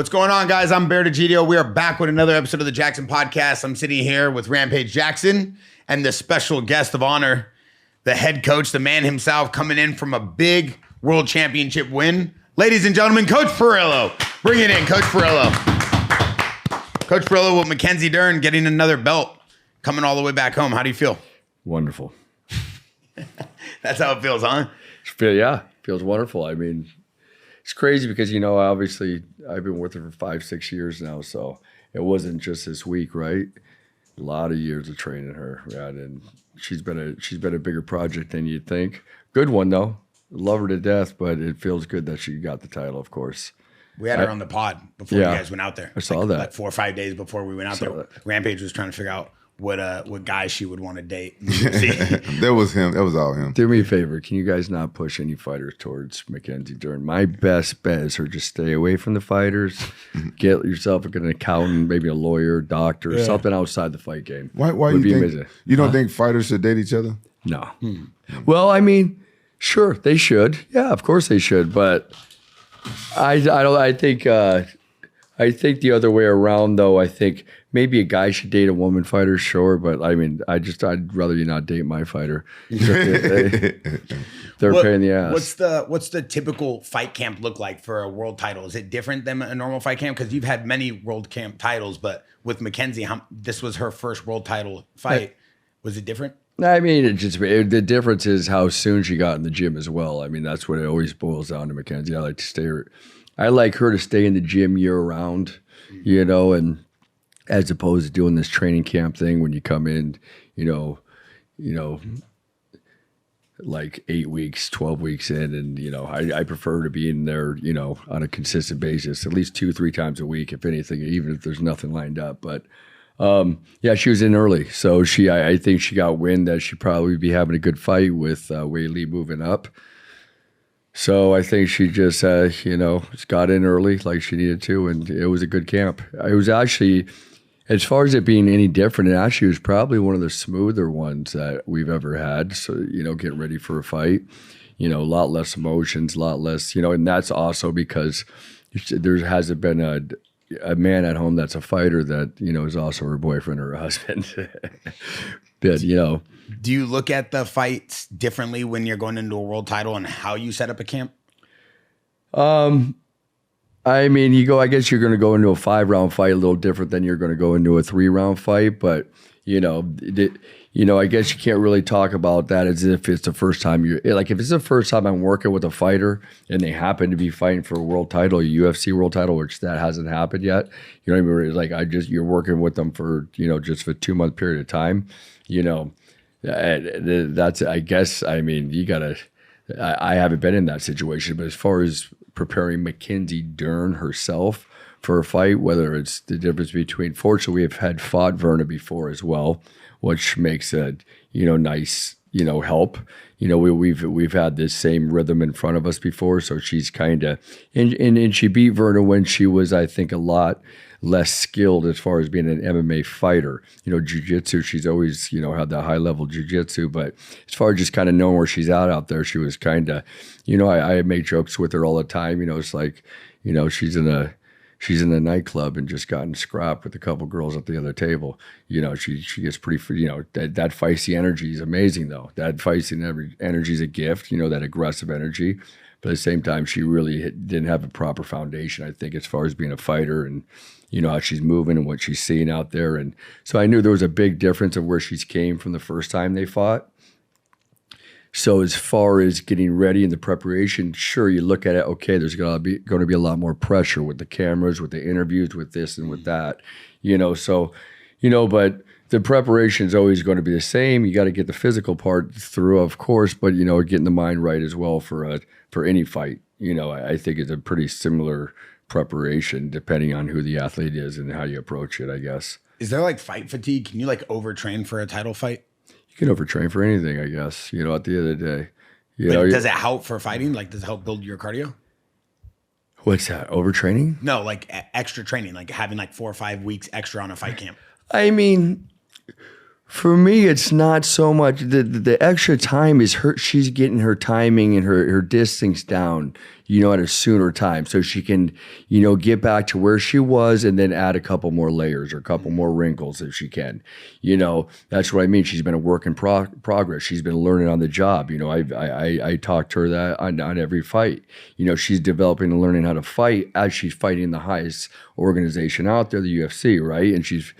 What's going on, guys? I'm Degidio. We are back with another episode of the Jaxxon podcast. I'm sitting here with Rampage Jaxxon and the special guest of honor, the head coach, the man himself, coming in from a big world championship win. Ladies and gentlemen, Coach Parillo. Bring it in, Coach Parillo. Coach Parillo with Mackenzie Dern getting another belt, coming all the way back home. How do you feel? Wonderful. That's how it feels, huh? Yeah, feels wonderful. I mean, it's crazy because, you know, obviously I've been with her for 5-6 years now, so it wasn't just this week, right? A lot of years of training her, right? And she's been a bigger project than you'd think. Good one though. Love her to death, but it feels good that she got the title, of course. We had her on the pod before you guys went out there. I saw that. Like 4 or 5 days before we went out there. That. Rampage was trying to figure out what guy she would want to date. That was him. That was all him. Do me a favor. Can you guys not push any fighters towards Mackenzie Dern? My best bet is her just stay away from the fighters. Get yourself an accountant, maybe a lawyer, doctor, something outside the fight game. Why you don't think fighters should date each other? No. Well, I mean, sure, they should. Yeah, of course they should. But I think the other way around, though. I think maybe a guy should date a woman fighter, sure. But I mean, I'd rather you not date my fighter. They're a pain in the ass. What's the typical fight camp look like for a world title? Is it different than a normal fight camp? Because you've had many world camp titles, but with Mackenzie, this was her first world title fight. Was it different? I mean, the difference is how soon she got in the gym as well. I mean, that's what it always boils down to, Mackenzie. I like her to stay in the gym year round, you know, and as opposed to doing this training camp thing when you come in, you know, like 8 weeks, 12 weeks in, and, you know, I prefer to be in there, you know, on a consistent basis, at least 2-3 times a week, if anything, even if there's nothing lined up. But yeah, she was in early, so I think she got wind that she'd probably be having a good fight with Wei Lee moving up. So I think she just, you know, just got in early like she needed to, and it was a good camp. It was actually, as far as it being any different, it actually was probably one of the smoother ones that we've ever had. So, you know, getting ready for a fight, you know, a lot less emotions, a lot less, you know, and that's also because there hasn't been a man at home that's a fighter that, you know, is also her boyfriend or her husband. But, you know. Do you look at the fights differently when you're going into a world title and how you set up a camp? I mean, I guess you're going to go into a 5-round fight a little different than you're going to go into a 3-round fight. But, you know, I guess you can't really talk about that as if it's the first time if it's the first time I'm working with a fighter and they happen to be fighting for a world title, a UFC world title, which that hasn't happened yet. You know what I mean? Like you're working with them for, you know, just for a 2-month period of time, you know. That's, I guess, I mean, I haven't been in that situation, but as far as preparing Mackenzie Dern herself for a fight, whether it's the difference between, fortunately, we've had fought Vera before as well, which makes a, you know, nice, you know, help. You know, we've had this same rhythm in front of us before, so she's kind of, and she beat Vera when she was, I think, a lot less skilled as far as being an MMA fighter. You know, jiu-jitsu, she's always, you know, had that high-level jiu-jitsu, but as far as just kind of knowing where she's at out there, she was kind of, you know, I make jokes with her all the time. You know, it's like, you know, she's in a nightclub and just gotten scrapped with a couple girls at the other table. You know, she gets pretty, you know, that feisty energy is amazing, though. That feisty energy is a gift, you know, that aggressive energy. But at the same time, she really didn't have a proper foundation, I think, as far as being a fighter and, you know, how she's moving and what she's seeing out there. And so I knew there was a big difference of where she's came from the first time they fought. So as far as getting ready and the preparation, sure, you look at it, okay, there's going to be a lot more pressure with the cameras, with the interviews, with this and with that, you know. So, you know, but the preparation is always going to be the same. You got to get the physical part through, of course, but, you know, getting the mind right as well for any fight. You know, I think it's a pretty similar preparation depending on who the athlete is and how you approach it, I guess. Is there like fight fatigue? Can you like overtrain for a title fight? You can overtrain for anything, I guess, you know, at the end of the day. Does it help for fighting? Like, does it help build your cardio? What's that, overtraining? No, like extra training, like having like 4 or 5 weeks extra on a fight camp. I mean, for me, it's not so much the extra time is she's getting her timing and her distance down. at a sooner time so she can, get back to where she was and then add a couple more layers or a couple more wrinkles if she can. That's what I mean. She's been a work in progress. She's been learning on the job. I talked to her that on every fight. She's developing and learning how to fight as she's fighting the highest organization out there, the UFC, right? And she's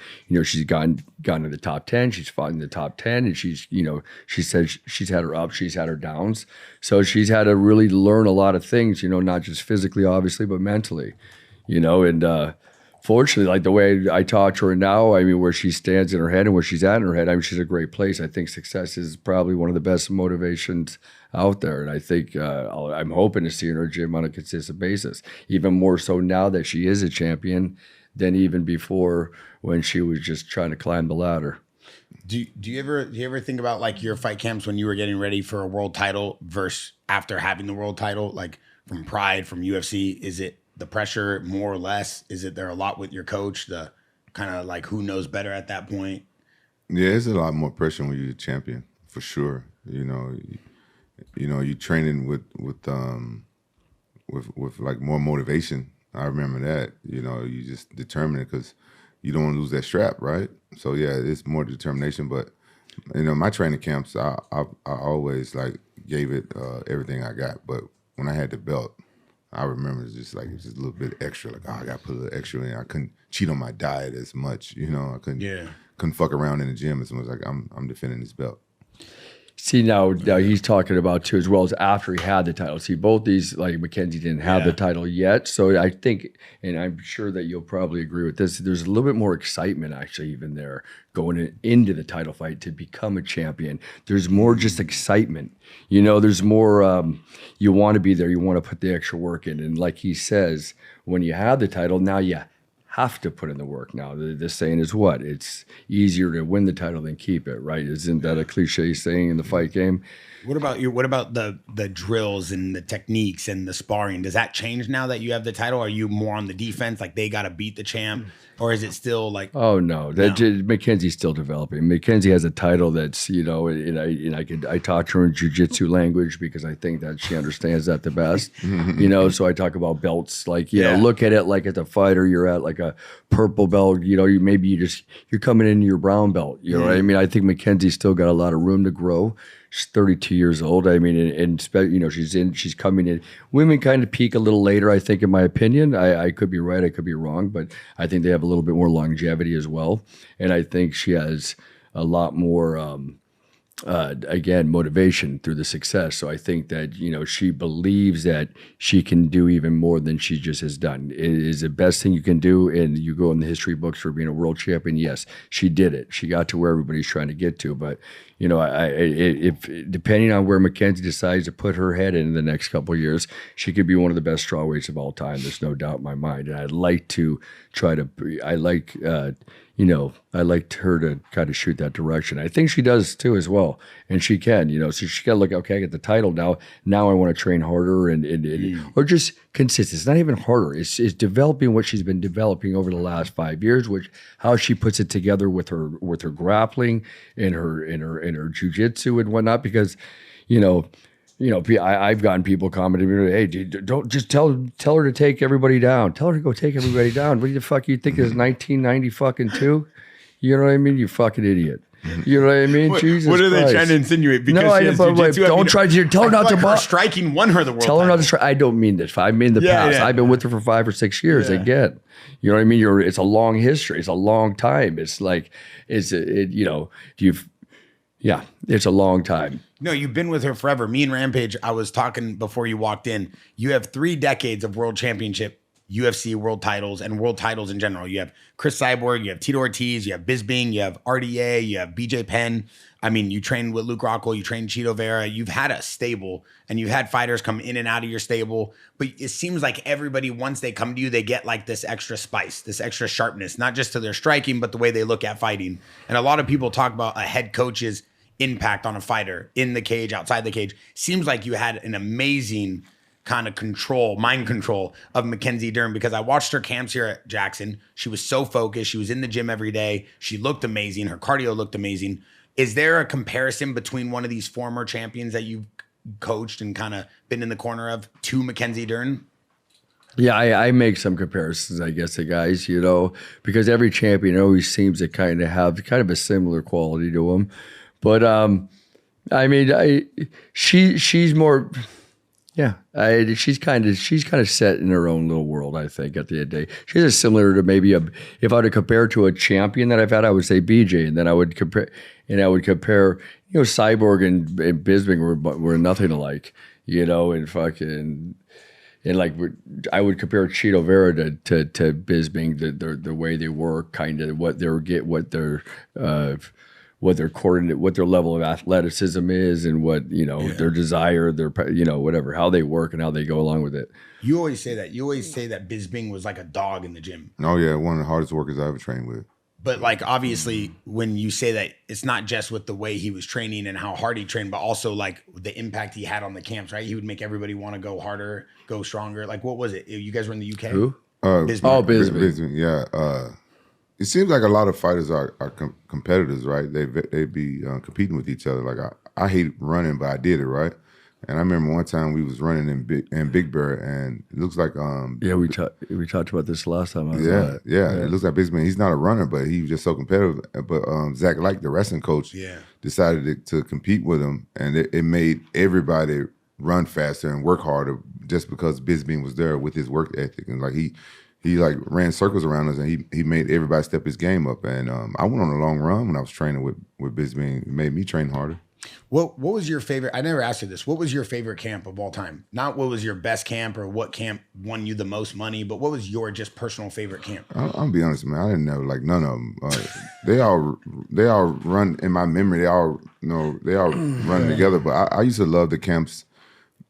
gone to the top 10. She's fought in the top 10, and she said she's had her ups, she's had her downs. So she's had to really learn a lot of things, not just physically, obviously, but mentally, and fortunately, like the way I talk to her now, I mean, where she stands in her head and where she's at in her head, I mean, she's a great place. I think success is probably one of the best motivations out there. And I think I'm hoping to see her in her gym on a consistent basis, even more so now that she is a champion than even before when she was just trying to climb the ladder. Do you ever think about like your fight camps when you were getting ready for a world title versus after having the world title, like from Pride, from UFC? Is it the pressure more or less? Is it there a lot with your coach, the kind of like who knows better at that point? Yeah, it's a lot more pressure when you're a champion, for sure. You training with like more motivation. I remember that. You just determine it because you don't want to lose that strap, right? So yeah, it's more determination. But my training camps, I always like gave it everything I got. But when I had the belt, I remember it was just a little bit extra. Like, I got to put a little extra in. I couldn't cheat on my diet as much. I couldn't fuck around in the gym as much. Like I'm defending this belt. See, now he's talking about too, as well as after he had the title. See, both these, like Mackenzie didn't have the title yet. So I think, and I'm sure that you'll probably agree with this, there's a little bit more excitement actually even there going into the title fight to become a champion. There's more just excitement. There's more, you want to be there. You want to put the extra work in. And like he says, when you have the title, now you have to put in the work. Now, the saying is what? It's easier to win the title than keep it, right? Isn't that a cliche saying in the fight game? What about you? What about the drills and the techniques and the sparring? Does that change now that you have the title? Are you more on the defense, like they got to beat the champ? Or is it still like? Oh no, Mackenzie's still developing. Mackenzie has a title that's I talk to her in jiu-jitsu language because I think that she understands that the best. So I talk about belts, like look at it like as a fighter, you're at like a purple belt. You're coming into your brown belt. You know what I mean? I think Mackenzie's still got a lot of room to grow. She's 32 years old. I mean, and she's coming in. Women kind of peak a little later, I think, in my opinion. I could be right, I could be wrong, but I think they have a little bit more longevity as well. And I think she has a lot more, again, motivation through the success. So I think that, she believes that she can do even more than she just has done. It is the best thing you can do, and you go in the history books for being a world champion. Yes, she did it. She got to where everybody's trying to get to, but if depending on where Mackenzie decides to put her head in the next couple of years, she could be one of the best strawweights of all time. There's no doubt in my mind. And I'd like to try to. I like her to kind of shoot that direction. I think she does too as well, and she can. So she got to look. Okay, I get the title now. Now I want to train harder or just consistent. It's not even harder. It's developing what she's been developing over the last 5 years, which how she puts it together with her grappling and her jiu-jitsu and whatnot. Because, I've gotten people commenting, hey, don't just tell her to take everybody down. Tell her to go take everybody down. What the fuck you think is 1990 fucking 2? You know what I mean? You fucking idiot. You know what I mean? Jesus What are they Christ. trying to insinuate? Because don't try to tell her not to her striking won her the world Tell her title. not to strike. I don't mean this. I mean the past. I've been with her for 5 or 6 years. Again, you know what I mean? It's a long history. It's a long time. It's like, it's a long time. No, you've been with her forever. Me and Rampage, I was talking before you walked in. You have 3 decades of world championship, UFC world titles, and world titles in general. You have Chris Cyborg, you have Tito Ortiz, you have Bisping, you have RDA, you have BJ Penn. I mean, you trained with Luke Rockhold, you trained Chito Vera. You've had a stable, and you've had fighters come in and out of your stable. But it seems like everybody, once they come to you, they get like this extra spice, this extra sharpness, not just to their striking, but the way they look at fighting. And a lot of people talk about a head coach's impact on a fighter in the cage, outside the cage. Seems like you had an amazing kind of mind control of Mackenzie Dern, because I watched her camps here at Jaxxon. She was so focused. She was in the gym every day. She looked amazing. Her cardio looked amazing. Is there a comparison between one of these former champions that you've coached and kind of been in the corner of to Mackenzie Dern? Yeah, I make some comparisons, I guess, to guys, because every champion always seems to kind of have kind of a similar quality to them. But I mean, she's more, yeah. She's kind of set in her own little world. I think at the end of the day, she's similar to maybe if I were to compare to a champion that I've had, I would say BJ, and then I would compare, Cyborg and Bisping were nothing alike, and fucking. And like I would compare Chito Vera to Bisping, the way they work, kind of what their coordinate, what their level of athleticism is, and what their desire, their whatever, how they work and how they go along with it. You always say that. You always say that Bisping was like a dog in the gym. Oh yeah, one of the hardest workers I ever trained with. But like obviously, when you say that, it's not just with the way he was training and how hard he trained, but also like the impact he had on the camps. Right? He would make everybody want to go harder, go stronger. Like what was it? You guys were in the UK. Who? Bisping. Bisping. Yeah. It seems like a lot of fighters are competitors, right? They be competing with each other. Like I hate running, but I did it, right? And I remember one time we was running in Big Bear, and it looks like we talked about this last time. Yeah. It looks like Bisping. He's not a runner, but he was just so competitive. But Zach, like the wrestling coach, decided to compete with him, and it made everybody run faster and work harder just because Bisping was there with his work ethic, and like he like ran circles around us, and he made everybody step his game up. And I went on a long run when I was training with Bisping. It made me train harder. What was your favorite? I never asked you this. What was your favorite camp of all time? Not what was your best camp or what camp won you the most money, but what was your just personal favorite camp? I'll be honest, man. I didn't know like none of them. They all run in my memory. They all run together. But I used to love the camps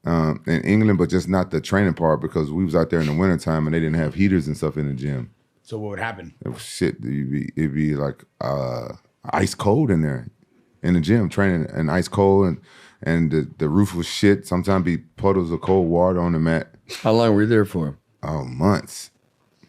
in England, but just not the training part because we was out there in the wintertime and they didn't have heaters and stuff in the gym. So what would happen? It'd be like ice cold in there. In the gym, training and ice cold, and the roof was shit. Sometimes be puddles of cold water on the mat. How long were you there for? Oh, months,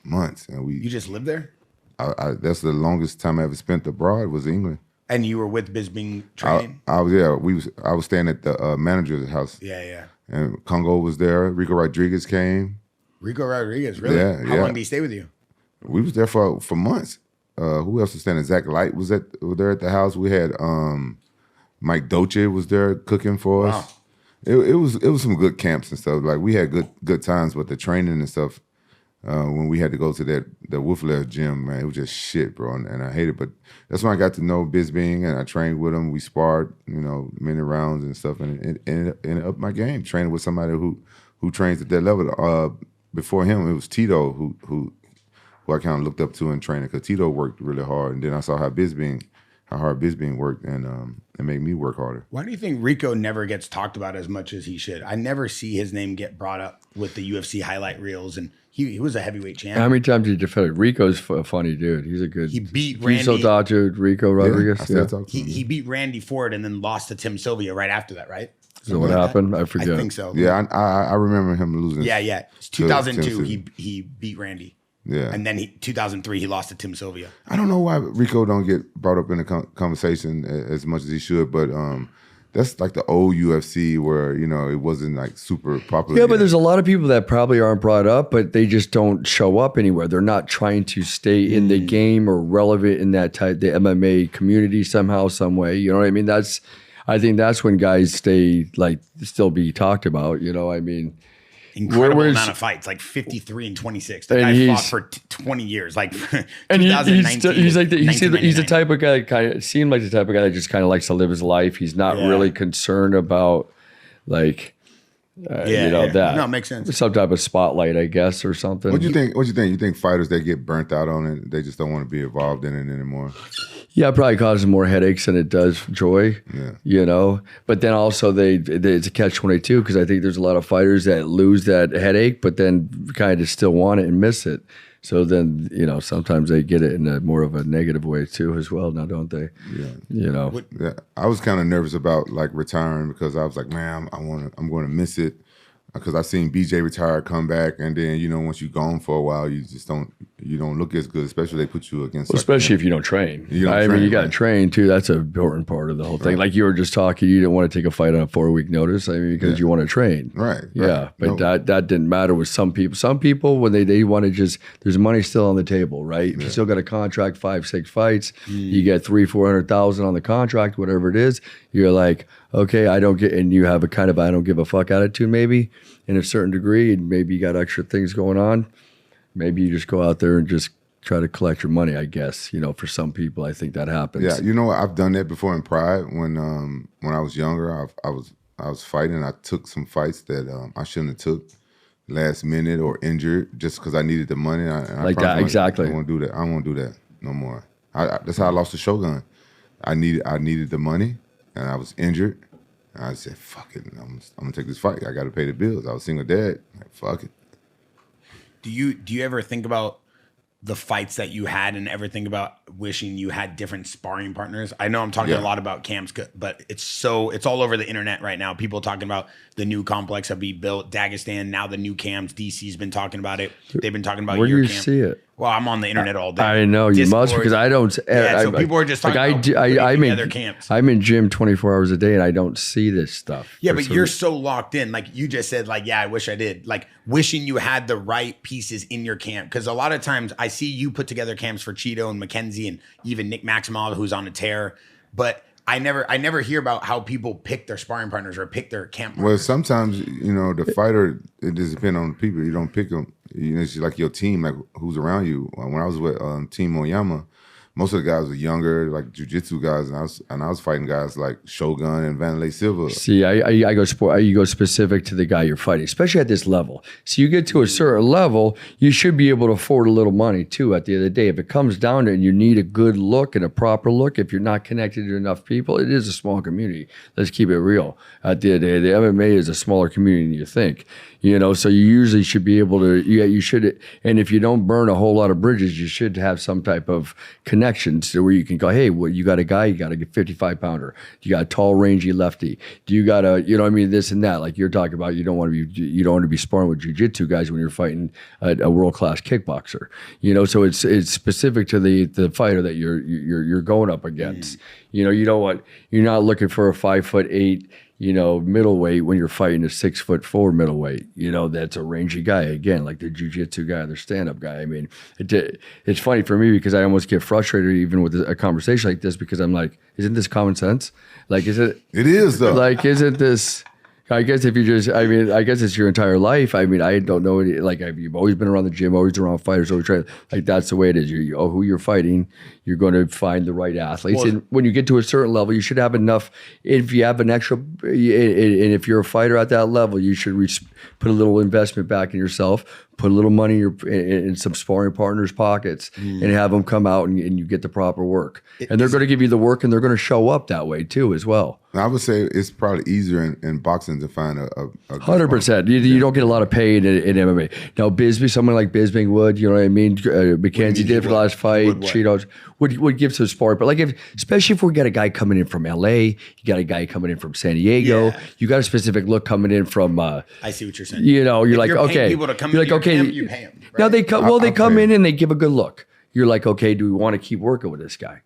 and You just lived there? That's the longest time I ever spent abroad was England. And you were with Bisping training? I was staying at the manager's house. Yeah. And Congo was there. Rico Rodriguez came. Rico Rodriguez, really? Yeah. How long did he stay with you? We was there for months. Who else was standing? Zach Light was there at the house. We had Mike Dolce was there cooking for us. Wow. It was some good camps and stuff. Like we had good times, but the training and stuff when we had to go to the Wolfler gym, man, it was just shit, bro, and I hated it. But that's when I got to know Bisping and I trained with him. We sparred, many rounds and stuff, and it upped my game. Training with somebody who trains at that level. Before him, it was Tito who I kind of looked up to in training because Tito worked really hard, and then I saw how hard Bisping worked, and it made me work harder. Why do you think Rico never gets talked about as much as he should? I never see his name get brought up with the UFC highlight reels, and he was a heavyweight champ. How many times did you defend? Rico's a funny dude. He's a good. He beat Randy. You still talk to Rico Rodriguez? Yeah, I still talk to him. He beat Randy Ford and then lost to Tim Sylvia right after that, right? So what happened? That? I forget. I think so. Yeah, I remember him losing. Yeah. It's 2002. He beat Randy. Yeah. And then 2003, he lost to Tim Sylvia. I don't know why Rico don't get brought up in the conversation as much as he should, but that's like the old UFC where, it wasn't like super popular. Yeah, but there's a lot of people that probably aren't brought up, but they just don't show up anywhere. They're not trying to stay in the game or relevant in the MMA community somehow, some way. You know what I mean? I think that's when guys still be talked about, Incredible amount of fights, like 53 and 26. The guy fought for 20 years, like and 2019. He's the type of guy that kind of seemed like the type of guy that just kind of likes to live his life. He's not really concerned about that. No, it makes sense. Some type of spotlight, I guess, or something. What do you think? You think fighters that get burnt out on it, they just don't want to be involved in it anymore? Yeah, it probably causes more headaches than it does joy. Yeah. But then also it's a catch-22 because I think there's a lot of fighters that lose that headache, but then kind of still want it and miss it. So then, sometimes they get it in a more of a negative way too as well, now don't they? Yeah. I was kind of nervous about like retiring because I was like, man, I'm going to miss it. because I've seen BJ retire, come back, and then once you're gone for a while, you don't look as good, especially they put you against. Especially if you don't train. You got to train too. That's an important part of the whole thing. Like you were just talking, you didn't want to take a fight on a 4-week notice. Because you want to train. Right. Yeah, but that didn't matter with some people. Some people when they want to just, there's money still on the table, right? If you still got a contract, 5-6 fights, you get $300,000-$400,000 on the contract, whatever it is. You're like, okay, I don't get, and you have a kind of I don't give a fuck attitude maybe in a certain degree, and maybe you got extra things going on. Maybe you just go out there and just try to collect your money, I guess. For some people, I think that happens. Yeah, I've done that before in Pride when I was younger. I was fighting. I took some fights that I shouldn't have took last minute or injured just because I needed the money. Exactly. I won't do that. I won't do that no more. That's how I lost the Shogun. I needed the money, and I was injured. And I said, "Fuck it, I'm gonna take this fight. I got to pay the bills." I was single dad. Like, fuck it. Do you ever think about the fights that you had and ever think about wishing you had different sparring partners? I know I'm talking a lot about camps, but it's all over the internet right now. People talking about the new complex that we built, Dagestan, now the new camps. DC's been talking about it. They've been talking about Where your do you camp. see it? Well, I'm on the internet all day. I know you Discord. must because I don't. So people are just talking about other camps. I'm in gym 24 hours a day and I don't see this stuff. Yeah, but you're so locked in. Like you just said, like, yeah, I wish I did. Like wishing you had the right pieces in your camp. Because a lot of times I see you put together camps for Chito and Mackenzie and even Nick Maximov, who's on a tear. But I never hear about how people pick their sparring partners or pick their camp partners. Well, sometimes, the fighter, it just depends on the people. You don't pick them. It's just like your team, like who's around you. When I was with Team Oyama, most of the guys were younger, like jiu-jitsu guys, and I was fighting guys like Shogun and Vanderlei Silva. See, I go specific to the guy you're fighting, especially at this level. So you get to a certain level, you should be able to afford a little money too. At the end of the day, if it comes down to it, and you need a good look and a proper look, if you're not connected to enough people, it is a small community. Let's keep it real. At the end of the day, the MMA is a smaller community than you think. So you usually should be able to, you should, and if you don't burn a whole lot of bridges, you should have some type of connections to where you can go, hey, well, you got a guy, you got a 55-pounder, you got a tall, rangy lefty, do you got a, this and that, like you're talking about, you don't want to be sparring with jiu-jitsu guys when you're fighting a world-class kickboxer, so it's specific to the fighter that you're going up against. You don't want, you're not looking for a 5'8", middleweight when you're fighting a 6'4" middleweight. That's a rangy guy. Again, like the jiu-jitsu guy, the stand-up guy. I mean, it's funny for me because I almost get frustrated even with a conversation like this because I'm like, isn't this common sense? Like, is it? It is though. Like, isn't this? I guess if you just, I guess it's your entire life. I mean, I don't know. You've always been around the gym, always around fighters, always trying. Like, that's the way it is. Who you're fighting, you're going to find the right athletes. Well, and when you get to a certain level, you should have enough. If you have an extra, and if you're a fighter at that level, you should put a little investment back in yourself, put a little money in some sparring partners' pockets, and have them come out and you get the proper work. And they're going to give you the work, and they're going to show up that way too as well. I would say it's probably easier in boxing to find a 100%. You don't get a lot of pay in MMA. Now, someone like Bisping would, you know what I mean? Mackenzie did for the last fight. Chito would give some sport. But especially if we got a guy coming in from LA, you got a guy coming in from San Diego, you got a specific look coming in from. I see what you're saying. You're like, okay. People to come you're like, okay. Camp, you pay them. Right? Now they come in and they give a good look. You're like, okay, do we want to keep working with this guy?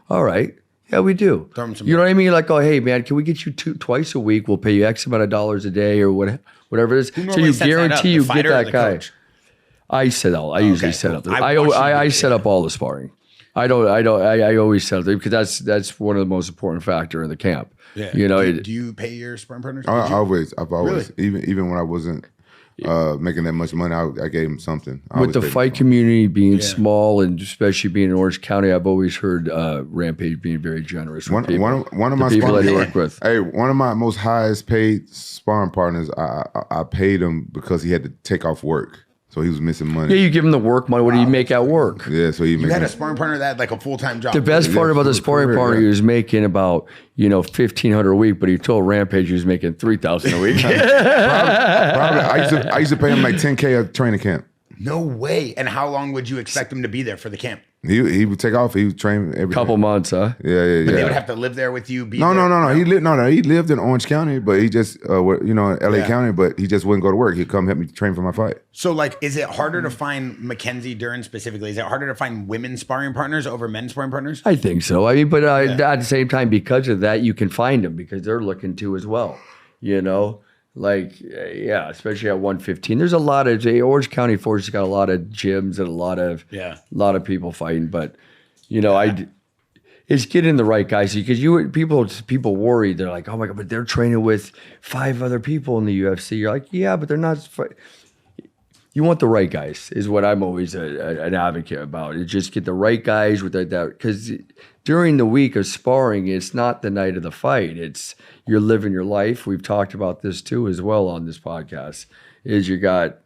All right. Yeah, we do. You know what I mean? Like, oh, hey, man, can we get you twice a week? We'll pay you X amount of dollars a day or whatever it is. So you guarantee you get that guy. Coach? I usually set up. I set up all the sparring. I always set up because that's one of the most important factor in the camp. Yeah. Do you pay your sparring partners? I've always, really? even when I wasn't making that much money, I gave him something. With the fight community being small and especially being in Orange County, I've always heard Rampage being very generous. One of my people that he worked with. Hey, one of my most highest paid sparring partners, I paid him because he had to take off work. So he was missing money. Yeah, you give him the work money. What do you make at work? Yeah, so you had a sparring partner that had like a full-time job. The best part about the sparring partner, he was making about $1,500 a week, but he told Rampage he was making $3,000 a week. probably. I used to pay him like $10K at training camp. No way. And how long would you expect him to be there for the camp? He would take off. He would train every Couple months, huh? Yeah. But they would have to live there with you. No. He lived in Orange County, but he just LA County, but he just wouldn't go to work. He'd come help me train for my fight. So like, is it harder to find Mackenzie Dern specifically? Is it harder to find women's sparring partners over men's sparring partners? I think so. I mean, but at the same time, because of that, you can find them because they're looking to as well. Like, especially at 115. There's a lot of Orange County Force has got a lot of gyms and a lot of people fighting. But it's getting the right guys because people worry. They're like, oh my god, but they're training with 5 other people in the UFC. You're like, yeah, but they're not. You want the right guys is what I'm always an advocate about. Is just get the right guys with that because during the week of sparring, it's not the night of the fight. It's you're living your life. We've talked about this too as well on this podcast. Is you got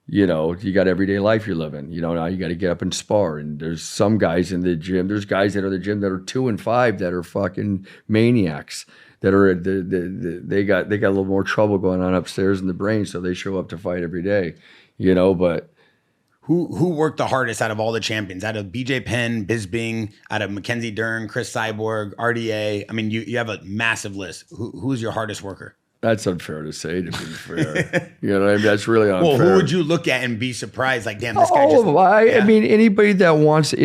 everyday life you're living. Now you got to get up and spar. And there's some guys in the gym. There's guys that are in the gym that are 2 and 5 that are fucking maniacs. That are they got a little more trouble going on upstairs in the brain, so they show up to fight every day. But who worked the hardest out of all the champions? Out of BJ Penn, Bisping, out of Mackenzie Dern, Chris Cyborg, RDA. I mean, you have a massive list. Who's your hardest worker? That's unfair to say, to be fair. What I mean? That's really unfair. Well, who would you look at and be surprised? Like, damn, this guy I mean, anybody that wants to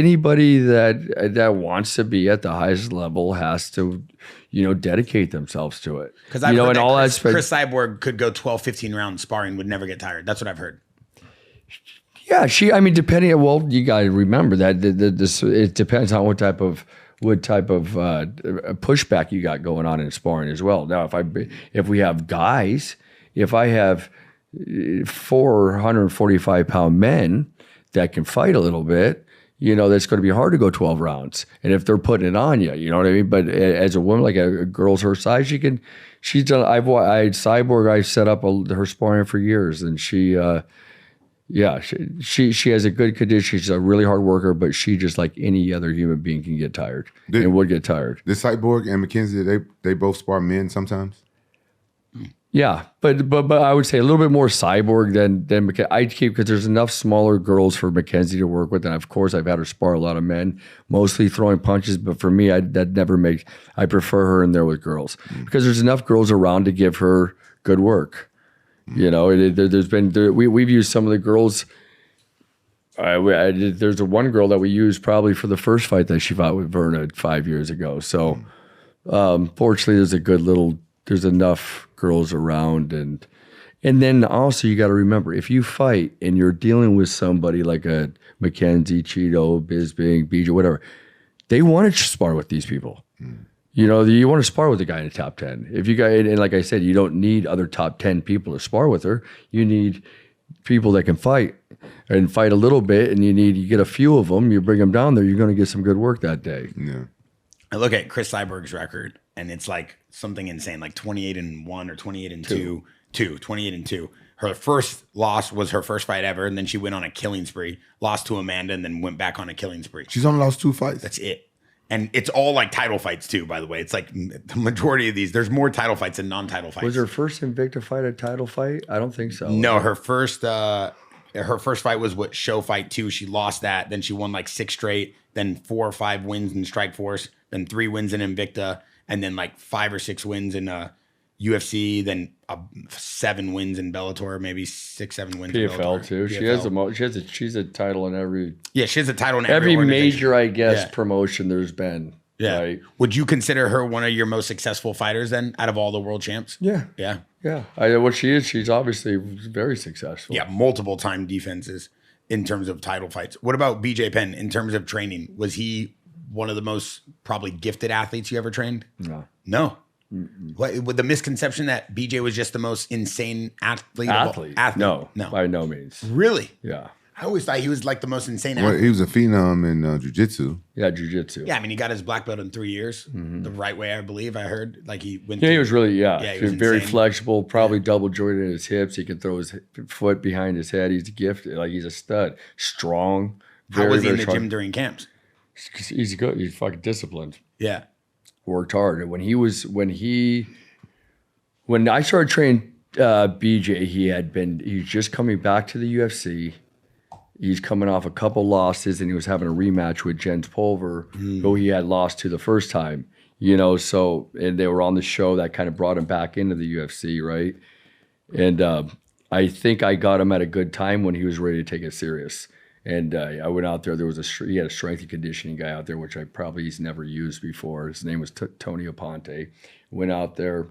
be at the highest level has to, dedicate themselves to it. Because I've heard that Chris Cyborg could go 12, 15 rounds sparring, would never get tired. That's what I've heard. Yeah, depending on, you got to remember that it depends on what type of pushback you got going on in sparring as well. Now, if we have guys, if I have 445-pound men that can fight a little bit, that's going to be hard to go 12 rounds. And if they're putting it on you, you know what I mean? But as a woman, like a girl's her size, she's done. Cyborg, I set up her sparring for years, and she has a good condition. She's a really hard worker, but she just like any other human being can get tired and would get tired. Did Cyborg and Mackenzie, they both spar men sometimes? Yeah, but I would say a little bit more Cyborg than Mackenzie. I'd keep because there's enough smaller girls for Mackenzie to work with, and of course I've had her spar a lot of men, mostly throwing punches. But for me, I prefer her in there with girls because there's enough girls around to give her good work. We've used some of the girls. There's one girl that we used probably for the first fight that she fought with Vera 5 years ago. So fortunately, there's enough girls around, and then also you got to remember if you fight and you're dealing with somebody like a Mackenzie, Chito, Bisping, BJ, whatever, they want to spar with these people. You want to spar with a guy in the top 10. If you got, and like I said, you don't need other top 10 people to spar with her. You need people that can fight and fight a little bit, and you get a few of them. You bring them down there, you're going to get some good work that day. Yeah. I look at Chris Cyborg's record, and it's like something insane, like 28-1 or 28-2, 28-2. Her first loss was her first fight ever, and then she went on a killing spree, lost to Amanda, and then went back on a killing spree. She's only lost 2 fights. That's it. And it's all like title fights too, by the way. It's like the majority of these, there's more title fights than non-title fights. Was her first Invicta fight a title fight? I don't think so. No, her first fight was Show Fight 2. She lost that. Then she won like 6 straight, then 4 or 5 wins in Strikeforce, then 3 wins in Invicta, and then like 5 or 6 wins in UFC, then 7 wins in Bellator, maybe 6-7 wins in PFL Bellator. too. PFL. She's a title in every. Yeah, she has a title in every major, I guess, promotion there's been. Yeah. Right? Would you consider her one of your most successful fighters then, out of all the world champs? Yeah. Yeah. Yeah. What she is, she's obviously very successful. Yeah, multiple time defenses in terms of title fights. What about BJ Penn in terms of training? Was he one of the most probably gifted athletes you ever trained? No. What, with the misconception that BJ was just the most insane athlete? No, by no means. Really? Yeah. I always thought he was like the most insane athlete. Well, he was a phenom in jiu-jitsu. Yeah, jiu-jitsu. Yeah, I mean, he got his black belt in 3 years, the right way, I believe. I heard like he went. Yeah, he was really, he was very insane. Flexible, probably double jointed in his hips. He can throw his foot behind his head. He's gifted, like he's a stud, strong. How was he in the gym during camps? He's good. He's fucking disciplined. Yeah. Worked hard. And when I started training BJ, he was just coming back to the UFC. He's coming off a couple losses, and he was having a rematch with Jens Pulver, who he had lost to the first time. So and they were on the show that kind of brought him back into the UFC, right? And I think I got him at a good time when he was ready to take it serious. And I went out there. He had a strength and conditioning guy out there, which he's never used before. His name was Tony Aponte. Went out there.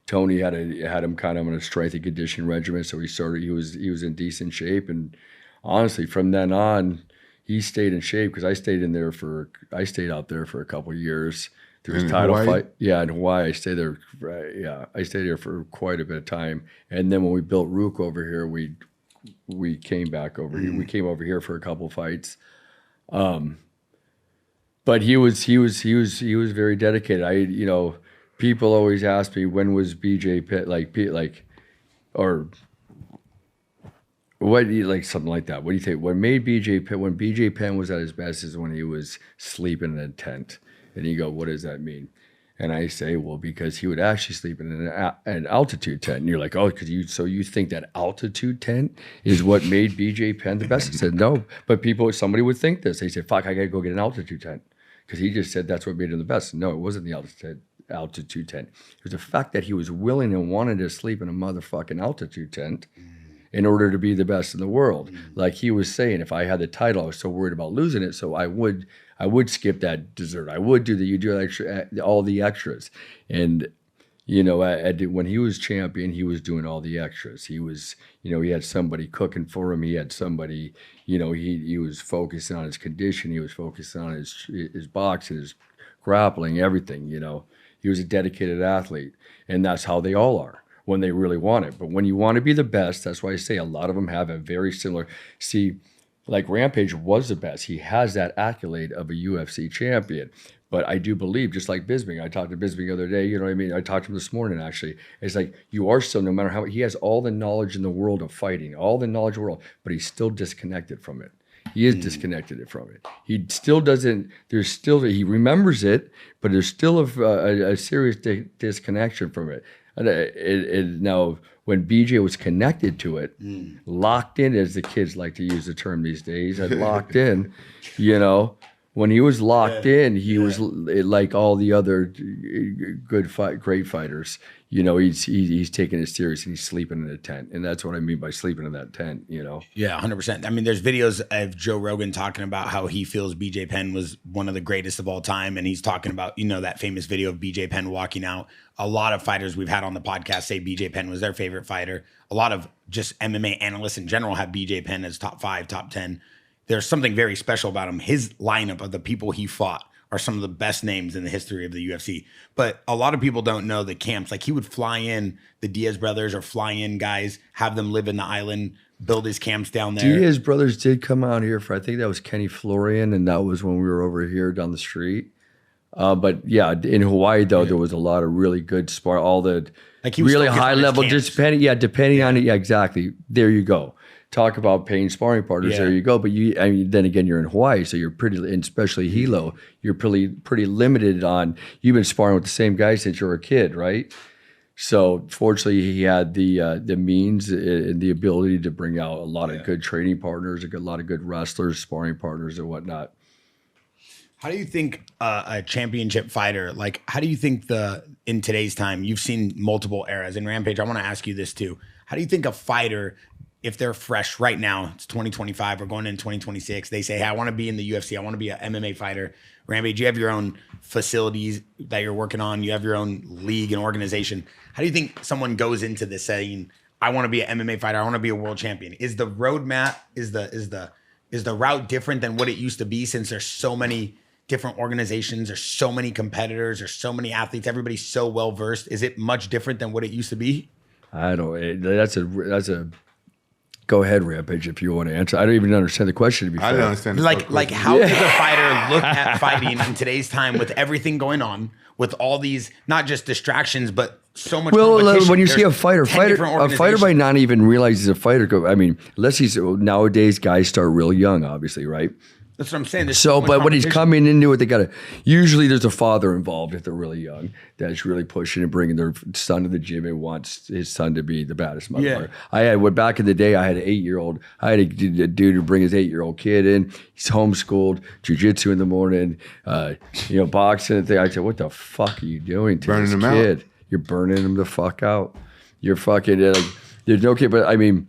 Tony had him kind of on a strength and conditioning regimen, so he was in decent shape. And honestly, from then on, he stayed in shape because I stayed out there for a couple of years. There was a title fight. Yeah, in Hawaii. I stayed there. I stayed there for quite a bit of time. And then when we built Rook over here, we came back over here. We came over here for a couple of fights. But he was very dedicated. People always ask me, when was BJ Penn or what, something like that. What do you think? When BJ Penn was at his best is when he was sleeping in a tent. And you go, what does that mean? And I say, well, because he would actually sleep in an altitude tent. And you're like, oh, so you think that altitude tent is what made BJ Penn the best? I said, no. But somebody would think this. They say, fuck, I got to go get an altitude tent. Because he just said that's what made him the best. No, it wasn't the altitude tent. It was the fact that he was willing and wanted to sleep in a motherfucking altitude tent in order to be the best in the world. Like he was saying, if I had the title, I was so worried about losing it, so I would skip that dessert. I would do all the extras. And when he was champion, he was doing all the extras. He was, he had somebody cooking for him. He had somebody, he was focusing on his condition. He was focusing on his boxing, his grappling, everything. He was a dedicated athlete, and that's how they all are when they really want it. But when you want to be the best, that's why I say a lot of them have a very similar. See, like Rampage was the best. He has that accolade of a UFC champion. But I do believe, just like Bisping, I talked to Bisping the other day, you know what I mean? I talked to him this morning, actually. It's like, you are still, no matter how, he has all the knowledge in the world of fighting, all the knowledge in the world, but he's still disconnected from it. He is disconnected from it. He still doesn't, he remembers it, but there's still a serious disconnection from it. And now, when BJ was connected to it, locked in, as the kids like to use the term these days, locked in, when he was locked in, he was like all the other great fighters. He's taking it serious and he's sleeping in a tent, and that's what I mean by sleeping in that tent. Yeah, 100%. I mean, there's videos of Joe Rogan talking about how he feels BJ Penn was one of the greatest of all time, and he's talking about that famous video of BJ Penn walking out. A lot of fighters we've had on the podcast say BJ Penn was their favorite fighter. A lot of just MMA analysts in general have BJ Penn as top 5, top 10. There's something very special about him. His lineup of the people he fought are some of the best names in the history of the UFC. But a lot of people don't know the camps. Like, he would fly in the Diaz brothers or fly in guys, have them live in the island, build his camps down there. Diaz brothers did come out here for, I think that was Kenny Florian, and that was when we were over here down the street. But yeah, in Hawaii though, there was a lot of really good spar. All the really high level, depending on it. Yeah, exactly. There you go. Talk about paying sparring partners. There you go. But then again, you're in Hawaii, so you're pretty, and especially Hilo, you're pretty limited on. You've been sparring with the same guy since you were a kid, right? So fortunately, he had the means and the ability to bring out a lot of good training partners, a lot of good wrestlers, sparring partners, and whatnot. How do you think a championship fighter, how do you think in today's time, you've seen multiple eras in Rampage, I want to ask you this too. How do you think a fighter, if they're fresh right now, it's 2025, we're going into 2026, they say, hey, I want to be in the UFC, I want to be an MMA fighter. Rampage, you have your own facilities that you're working on, you have your own league and organization. How do you think someone goes into this saying, I want to be an MMA fighter, I want to be a world champion? Is the roadmap, is the route different than what it used to be, since there's so many different organizations, there's so many competitors, there's so many athletes, everybody's so well versed? Is it much different than what it used to be? I don't. That's a. Go ahead, Rampage, if you want to answer. I don't even understand the question. To be fair, I don't understand. How does a fighter look at fighting in today's time with everything going on, with all these not just distractions, but so much. Well, when you see a fighter might not even realize he's a fighter. I mean, unless he's nowadays, guys start real young, obviously, right? That's what I'm saying. There's So, much but when he's competition. coming into it, they gotta. Usually, there's a father involved if they're really young that's really pushing and bringing their son to the gym and wants his son to be the baddest motherfucker. Back in the day, I had an 8-year-old. I had a dude to bring his 8-year-old kid in. He's homeschooled, jujitsu in the morning, boxing and thing. I said, "What the fuck are you doing to Burning this him out. kid? You're burning him the fuck out. You're fucking like, there's no kid." But I mean,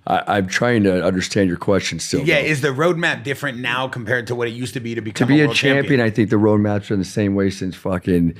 I'm trying to understand your question still. Yeah, though. is the roadmap different now compared to what it used to be to become To be a world champion, I think the roadmap's been the same way since fucking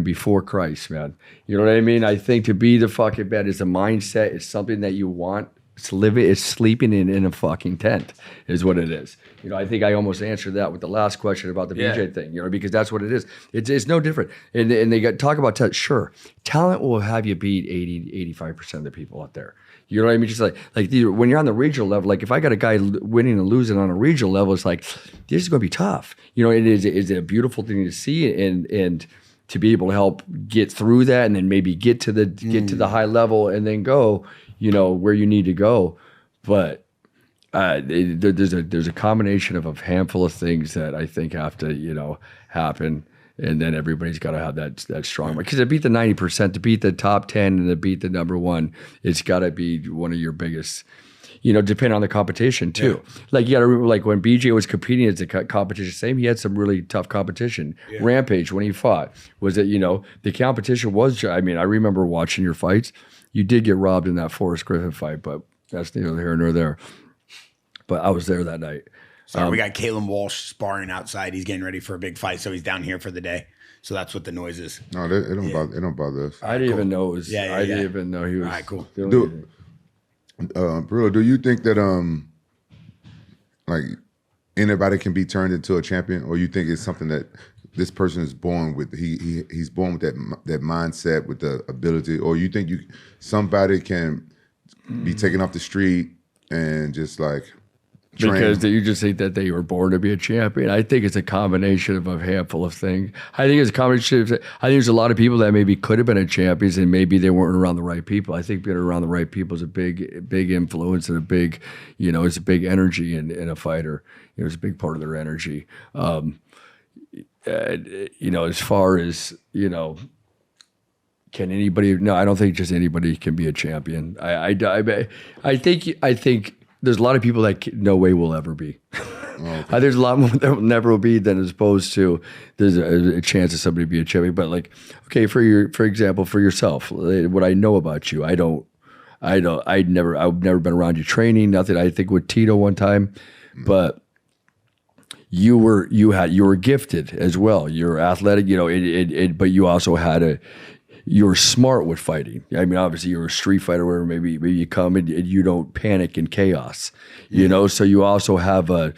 before Christ, man. You know what I mean? I think to be the fucking best is a mindset. It's something that you want. It's living. It's sleeping in a fucking tent is what it is. I think I almost answered that with the last question about the BJ thing. Because that's what it is. It's no different. And they talk about talent. Sure, talent will have you beat 80-85% of the people out there. You know what I mean? Just like when you're on the regional level, like if I got a guy winning and losing on a regional level, it's like, this is going to be tough. It is a beautiful thing to see and to be able to help get through that and then maybe get to the high level and then go, where you need to go. But there's a combination of a handful of things that I think have to, happen. And then everybody's got to have that strong, because to beat the 90%, to beat the top 10, and to beat the number one, it's got to be one of your biggest. Depending on the competition too. Yeah. Like you got to remember, like when BJ was competing as a competition, same. He had some really tough competition. Yeah. Rampage when he fought was that the competition was. I mean, I remember watching your fights. You did get robbed in that Forrest Griffin fight, but that's neither here nor there. But I was there that night. Sorry, we got Kalen Walsh sparring outside. He's getting ready for a big fight, so he's down here for the day. So that's what the noise is. No, it don't bother us. I didn't even know it was. I didn't even know he was. All right, cool. Parillo, do you think that like anybody can be turned into a champion, or you think it's something that this person is born with? He's born with that mindset, with the ability, or you think somebody can be taken off the street and just like. Because you just think that they were born to be a champion. I think it's a combination of a handful of things. I think it's a combination. I think there's a lot of people that maybe could have been a champions and maybe they weren't around the right people. I think being around the right people is a big influence and a big, it's a big energy in a fighter. It's a big part of their energy. As far as, can anybody? No, I don't think just anybody can be a champion. I think. There's a lot of people that no way will ever be. Okay. There's a lot more that will never will be than as opposed to there's a chance of somebody be a champion. But like, okay, for example, for yourself, what I know about you, I've never been around you training, nothing. I think with Chito one time, but you were gifted as well. You're athletic, but you also had you were smart with fighting. I mean, obviously you're a street fighter where maybe you come and you don't panic in chaos, so you also have a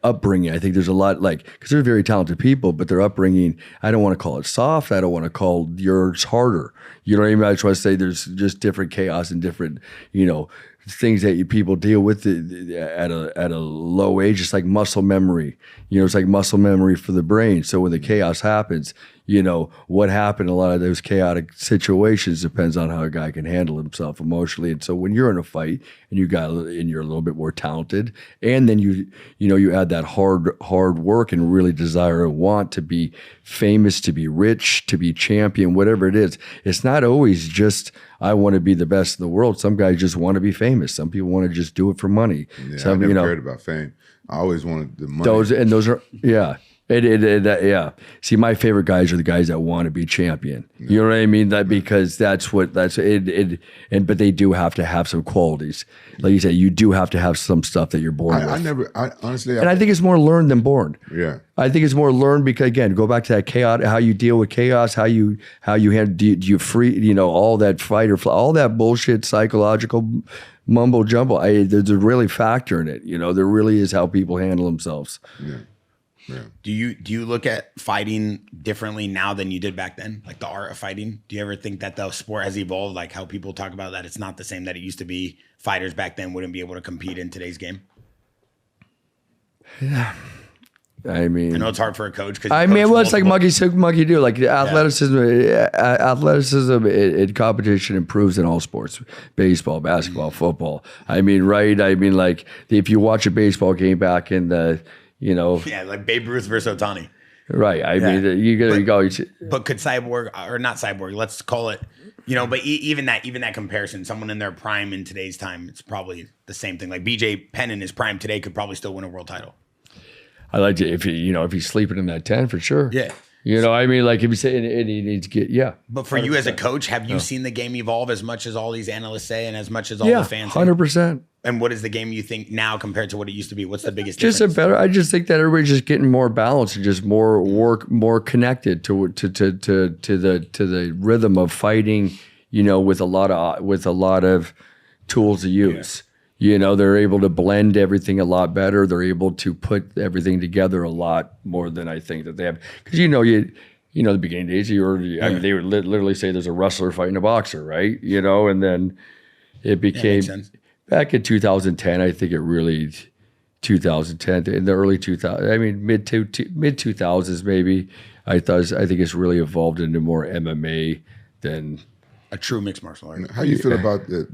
upbringing. I think there's a lot because they're very talented people, but their upbringing, I don't want to call it soft. I don't want to call yours harder. You know what I mean? I just want to say there's just different chaos and different, things that people deal with at a low age. It's like muscle memory. It's like muscle memory for the brain. So when the chaos happens, what happened, a lot of those chaotic situations depends on how a guy can handle himself emotionally. And so when you're in a fight and you're a little bit more talented, and then you add that hard work and really desire and want to be famous, to be rich, to be champion, whatever it is, it's not always just, I want to be the best in the world. Some guys just want to be famous. Some people want to just do it for money. Yeah, I never cared about fame. I always wanted the money. Those are, yeah. Yeah. See, my favorite guys are the guys that want to be champion. Yeah. You know what I mean? Because but they do have to have some qualities. Like you said, you do have to have some stuff that you're born with. I think it's more learned than born. Yeah. I think it's more learned because, again, go back to that chaos, how you deal with chaos, how you handle, do you free, all that fight or flight, all that bullshit psychological mumbo jumbo. There's a really factor in it. There really is how people handle themselves. Yeah. Yeah. Do you look at fighting differently now than you did back then? Like the art of fighting? Do you ever think that the sport has evolved? Like how people talk about that it's not the same that it used to be. Fighters back then wouldn't be able to compete in today's game. Yeah. I mean, I know it's hard for a coach because well, it's like monkey do. Like athleticism, in competition improves in all sports: baseball, basketball, football. I mean, right? I mean, like if you watch a baseball game back in the, like Babe Ruth versus Ohtani. Right. I mean, you go. But could Cyborg or not Cyborg? Let's call it. But even that comparison, someone in their prime in today's time, it's probably the same thing. Like BJ Penn in his prime today could probably still win a world title. I like it if he's sleeping in that tent for sure. Yeah. I mean, like if you say and he needs to get But for 100%. You as a coach, have you seen the game evolve as much as all these analysts say and as much as all the fans say? 100%. And what is the game you think now compared to what it used to be? What's the biggest difference? I just think that everybody's just getting more balanced and just more connected to the rhythm of fighting, with a lot of tools to use. Yeah. They're able to blend everything a lot better. They're able to put everything together a lot more than I think that they have. Because the beginning days, they would literally say there's a wrestler fighting a boxer, right? And then it became back in 2010. I think it really 2010 in the early 2000s. I mean mid 2000s maybe. I think it's really evolved into more MMA than a true mixed martial art. How do you feel about that?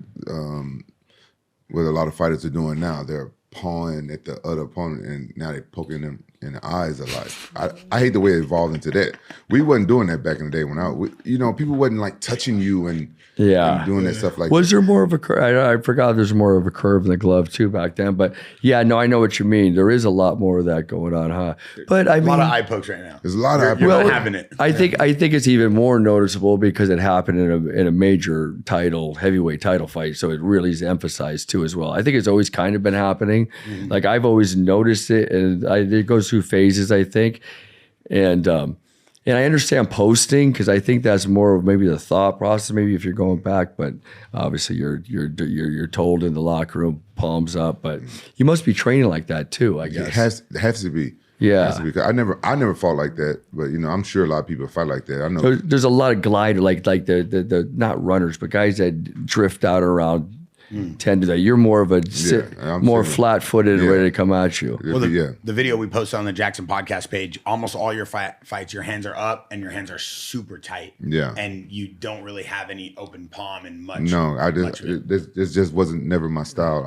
What a lot of fighters are doing now, they're pawing at the other opponent, and now they're poking them in the eyes a lot. I hate the way it evolved into that. We wasn't doing that back in the day when people wasn't like touching you and doing that stuff like that. Was there more of a curve? I forgot there's more of a curve in the glove too back then. But I know what you mean. There is a lot more of that going on, huh? But I mean, a lot of eye pokes right now. There's a lot of eye pokes. You're not having it. I think it's even more noticeable because it happened in a major heavyweight title fight. So it really is emphasized too as well. I think it's always kind of been happening. Mm-hmm. Like I've always noticed it, and it goes through phases, I think. And I understand posting because I think that's more of maybe the thought process. Maybe if you're going back, but obviously you're told in the locker room, palms up. But you must be training like that too, I guess. It has to be. Yeah. It has to be. I never fought like that, but I'm sure a lot of people fight like that. I know. There's a lot of glider, like the not runners, but guys that drift out around. Tend to that. You're more of a more flat-footed and ready to come at you. Well, the video we posted on the Jaxxon podcast page, almost all your fights, your hands are up and your hands are super tight. Yeah, and you don't really have any open palm and much. No, this just wasn't never my style.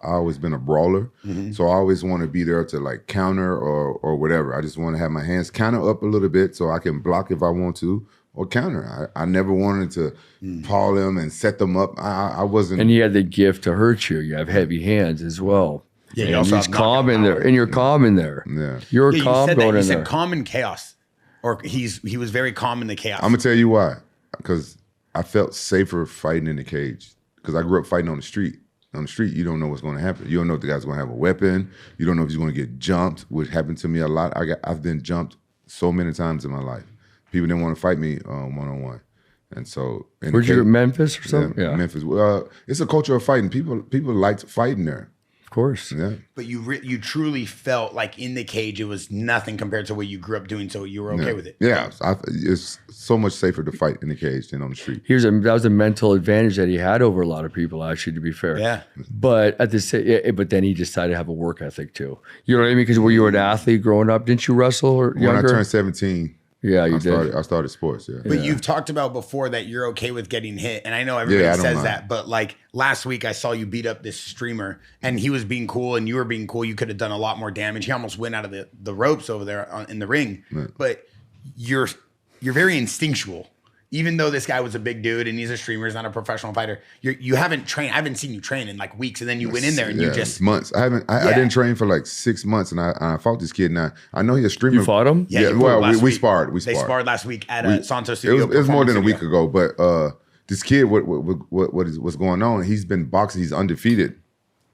I always been a brawler, so I always want to be there to like counter or whatever. I just want to have my hands counter up a little bit so I can block if I want to. Or counter. I never wanted to paw them and set them up. I wasn't. And you had the gift to hurt you. You have heavy hands as well. Yeah, and he's calm in there, and you're calm in there. Yeah, you're calm going in there. You said calm in chaos, or he was very calm in the chaos. I'm gonna tell you why. Because I felt safer fighting in the cage. Because I grew up fighting on the street. On the street, you don't know what's going to happen. You don't know if the guy's going to have a weapon. You don't know if he's going to get jumped, which happened to me a lot. I've been jumped so many times in my life. People didn't want to fight me one-on-one. And so... Where'd you go, Memphis or something? Yeah, Memphis. It's a culture of fighting. People liked fighting there. Of course. Yeah. But you truly felt like in the cage, it was nothing compared to what you grew up doing, so you were okay with it. Yeah. It's so much safer to fight in the cage than on the street. That was a mental advantage that he had over a lot of people, actually, to be fair. Yeah. But but then he decided to have a work ethic, too. You know what I mean? Because were you an athlete growing up? Didn't you wrestle or younger? When I turned 17... Yeah, you did. I started sports, yeah. But you've talked about before that you're okay with getting hit, and I know everybody says that, but like last week I saw you beat up this streamer, and he was being cool, and you were being cool. You could have done a lot more damage. He almost went out of the ropes over there in the ring. Right. But you're very instinctual. Even though this guy was a big dude and he's a streamer, he's not a professional fighter, you haven't trained. I haven't seen you train in like weeks, and then you went in there and you just months. I didn't train for like 6 months, and I fought this kid. Now I know he's a streamer. You fought him? Yeah. Well, we sparred. They sparred last week at Santos Studio. It was more than a week ago, but this kid, what's going on? He's been boxing. He's undefeated.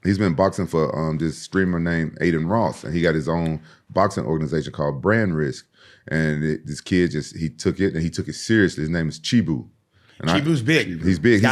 He's been boxing for this streamer named Aiden Ross, and he got his own boxing organization called Brand Risk. And this kid he took it seriously. His name is Chibu. And Chibu's big. He's big.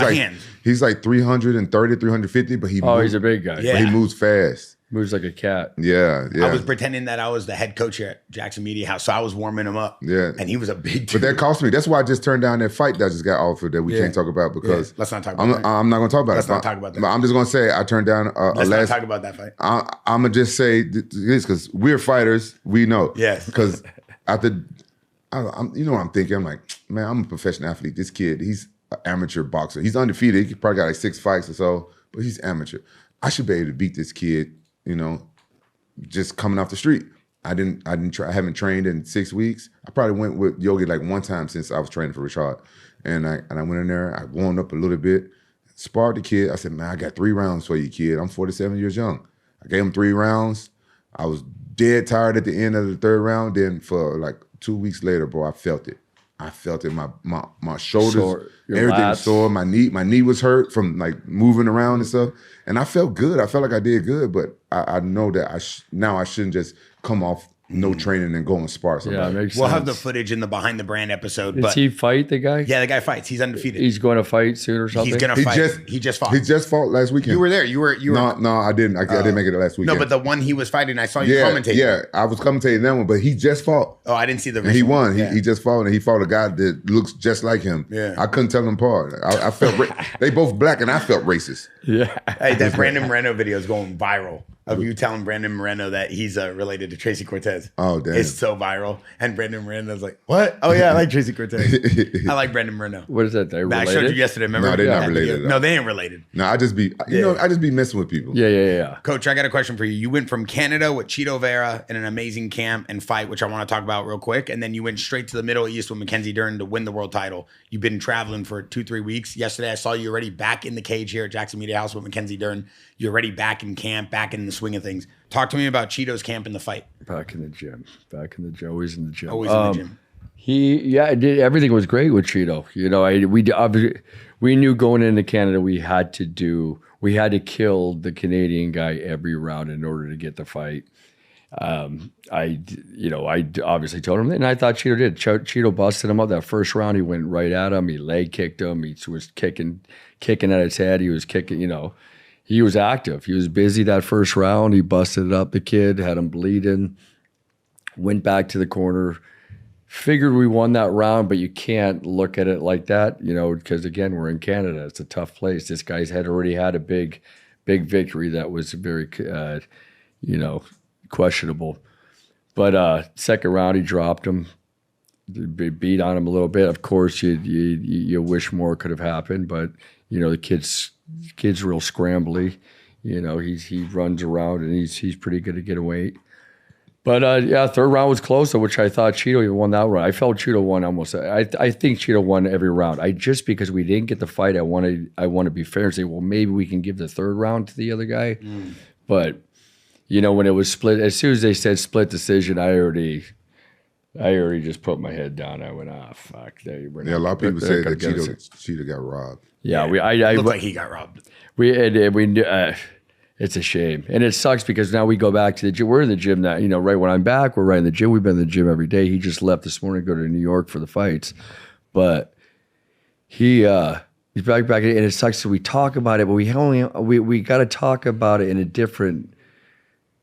He's like 330, 350, but he's a big guy. Yeah. But he moves fast. Moves like a cat. Yeah. I was pretending that I was the head coach here at Jaxxon Media House, so I was warming him up. Yeah. And he was a big dude. But that cost me. That's why I just turned down that fight that just got offered that we can't talk about because let's not talk about that. I'm not going to talk about it. Let's not talk about that. But I'm just going to say I turned down Let's not talk about that fight. I'm going to just say this because we're fighters. We know. Yes. Because after, you know what I'm thinking? I'm like, man, I'm a professional athlete. This kid, he's an amateur boxer. He's undefeated. He probably got like 6 fights or so, but he's amateur. I should be able to beat this kid, you know, just coming off the street. I haven't trained in 6 weeks. I probably went with Yogi like one time since I was training for Rashad. And I went in there, I warmed up a little bit, sparred the kid. I said, man, I got 3 rounds for you, kid. I'm 47 years young. I gave him 3 rounds. I was dead tired at the end of the 3rd round. Then for like 2 weeks later, bro, I felt it. My shoulders, everything was sore. My knee was hurt from like moving around and stuff. And I felt good. I felt like I did good, but I know that now I shouldn't just come off no training and go and spar somebody. Yeah, makes We'll sense. have the footage in the Behind the Brand episode. Does he fight the guy? Yeah, the guy fights. He's undefeated. He's going to fight soon or something? He's going to fight. He just fought. He just fought last weekend. You were there. You were. No, I didn't. I didn't make it last weekend. No, but the one he was fighting, I saw you commentate. Yeah, I was commentating that one, but he just fought. Oh, I didn't see the And he recent won. one. Yeah. He just fought, and he fought a guy that looks just like him. Yeah. I couldn't tell them apart. I felt they both black, and I felt racist. Yeah. Hey, that Brandon Moreno video is going viral of you telling Brandon Moreno that he's related to Tracy Cortez. Oh, damn. It's so viral. And Brandon Moreno's like, what? Oh, yeah, I like Tracy Cortez. I like Brandon Moreno. What is that? They I showed you related? yesterday, remember? No, they're not That related video? at all. No, they ain't related. No, I just be, I just be messing with people. Yeah. Coach, I got a question for you. You went from Canada with Chito Vera in an amazing camp and fight, which I want to talk about real quick. And then you went straight to the Middle East with Mackenzie Dern to win the world title. You've been traveling for 2-3 weeks. Yesterday, I saw you already back in the cage here at Jaxxon Media House with Mackenzie Dern. You're already back in camp, back in the swing of things. Talk to me about Chito's camp and the fight. Back in the gym. Always in the gym. Always in the gym. Everything was great with Chito. You know, we knew going into Canada we had to kill the Canadian guy every round in order to get the fight. I obviously told him that, and I thought Chito did. Chito busted him up that first round. He went right at him. He leg kicked him. He was kicking at his head. He was kicking. You know, he was active. He was busy that first round. He busted up the kid, had him bleeding. Went back to the corner. Figured we won that round, but you can't look at it like that, you know, because again, we're in Canada. It's a tough place. This guy's had already had a big victory that was very, questionable. But second round, he dropped him, beat on him a little bit. Of course, you wish more could have happened, but you know the kid's real scrambly. You know he runs around and he's pretty good to get away. But third round was closer, which I thought Chito even won that round. I felt Chito won almost. I think Chito won every round. Just because we didn't get the fight, I want to be fair and say, well, maybe we can give the third round to the other guy. But you know, when it was split, as soon as they said split decision, I already just put my head down. I went, fuck. A lot of people say that Chito got robbed. Yeah, it looked like he got robbed. We knew. It's a shame. And it sucks because now we go back to the gym. We're in the gym now. You know, right when I'm back, we're right in the gym. We've been in the gym every day. He just left this morning to go to New York for the fights. But he's back. And it sucks that we talk about it, but we got to talk about it in a different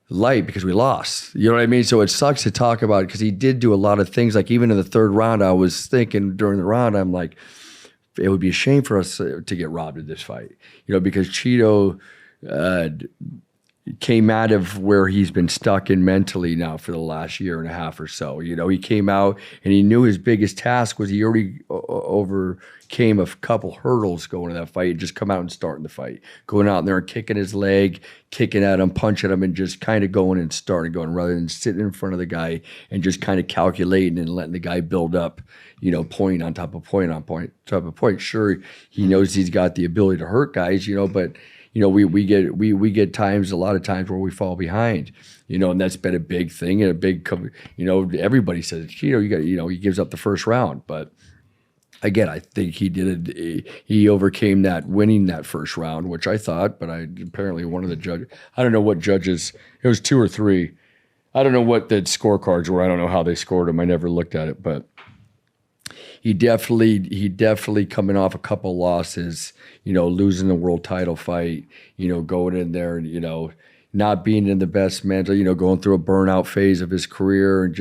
light because we lost. You know what I mean? So it sucks to talk about it because he did do a lot of things. Like even in the third round, I was thinking during the round, I'm like, it would be a shame for us to get robbed of this fight. You know, because Chito came out of where he's been stuck in mentally now for the last year and a half or so. You know, he came out and he knew his biggest task was he already overcame a couple hurdles going to that fight, just come out and starting the fight, going out there and kicking his leg, kicking at him, punching him, and just kind of going and starting going rather than sitting in front of the guy and just kind of calculating and letting the guy build up, you know, point on top of point on point, top of point. Sure, he knows he's got the ability to hurt guys, you know, but you know, we get a lot of times where we fall behind, you know, and that's been a big thing and a big, you know, everybody says, he gives up the first round. But again, I think he overcame that winning that first round, which I thought, but apparently one of the judges, I don't know what judges, it was 2 or 3. I don't know what the scorecards were. I don't know how they scored them. I never looked at it, but he definitely coming off a couple losses, you know, losing the world title fight, you know, going in there and, you know, not being in the best mental, going through a burnout phase of his career, and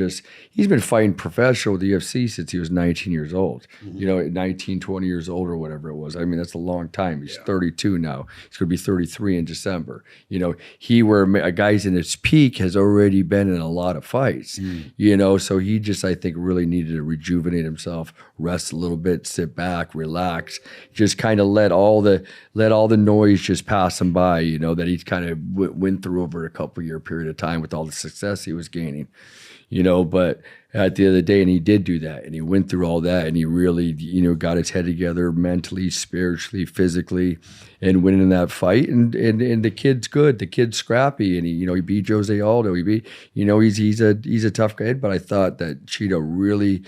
he's been fighting professional with the UFC since he was 19 years old, 19, 20 years old or whatever it was. I mean, that's a long time. He's 32 now. He's going to be 33 in December. A guy's in his peak has already been in a lot of fights, so he just, I think, really needed to rejuvenate himself, rest a little bit, sit back, relax, just kind of let all the noise just pass him by, that he kind of went through over a couple year period of time with all the success he was gaining, but at the end of the day, and he did do that, and he went through all that, and he really, got his head together mentally, spiritually, physically, and went in that fight, and the kid's good, the kid's scrappy, and he beat Jose Aldo, he's a tough guy, but I thought that Chito really,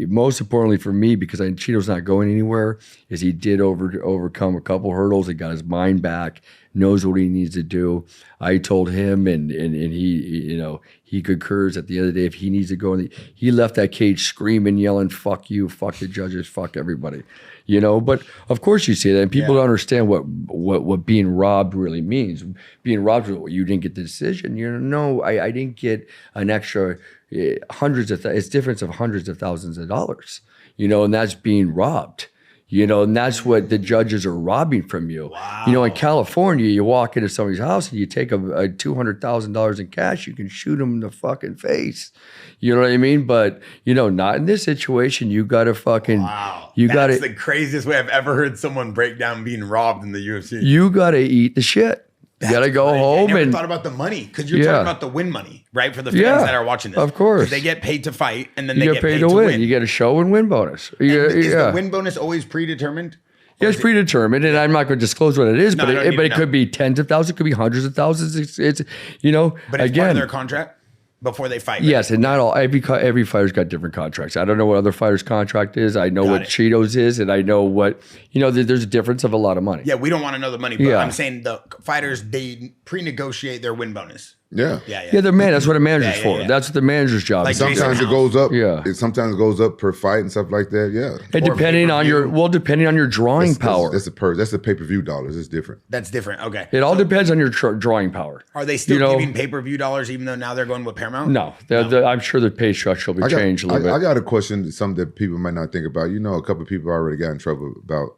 most importantly for me, because Chito's not going anywhere, is he did overcome a couple hurdles. He got his mind back, knows what he needs to do. I told him, and he concurs at the end of the day, if he needs to go he left that cage screaming, yelling, "Fuck you, fuck the judges, fuck everybody." But of course you see that, and people don't understand what being robbed really means. Being robbed, you didn't get the decision. No, I didn't get an extra it's difference of hundreds of thousands of dollars. And that's being robbed. And that's what the judges are robbing from you. Wow. In California, you walk into somebody's house and you take a $200,000 in cash, you can shoot them in the fucking face. You know what I mean? But, not in this situation. You got to fucking, That's the craziest way I've ever heard someone break down being robbed in the UFC. You got to eat the shit. You got to go home. I never thought about the money, because you're talking about the win money, right? For the fans that are watching this. Of course. They get paid to fight, and then they get paid to win. You get a show and win bonus. Is the win bonus always predetermined? Yeah, it's predetermined, and I'm not going to disclose what it is, but it could be tens of thousands, it could be hundreds of thousands. It's But it's part of their contract before they fight. Right? Yes, and not all. Every fighter's got different contracts. I don't know what other fighters' contract is. I know what Chito's is, and I know what there's a difference of a lot of money. Yeah, we don't want to know the money, but I'm saying the fighters, they pre-negotiate their win bonus. Yeah, they're man. That's what a manager's for. That's what the manager's job is. Sometimes it goes up. Yeah, sometimes it goes up per fight and stuff like that. Yeah, and depending on your drawing power. That's the pay-per-view dollars. It's different. That's different. Okay, it all depends on your drawing power. Are they still giving pay-per-view dollars, even though now they're going with Paramount? No, I'm sure the pay structure will be changed a little bit. I got a question. Something that people might not think about. A couple of people already got in trouble about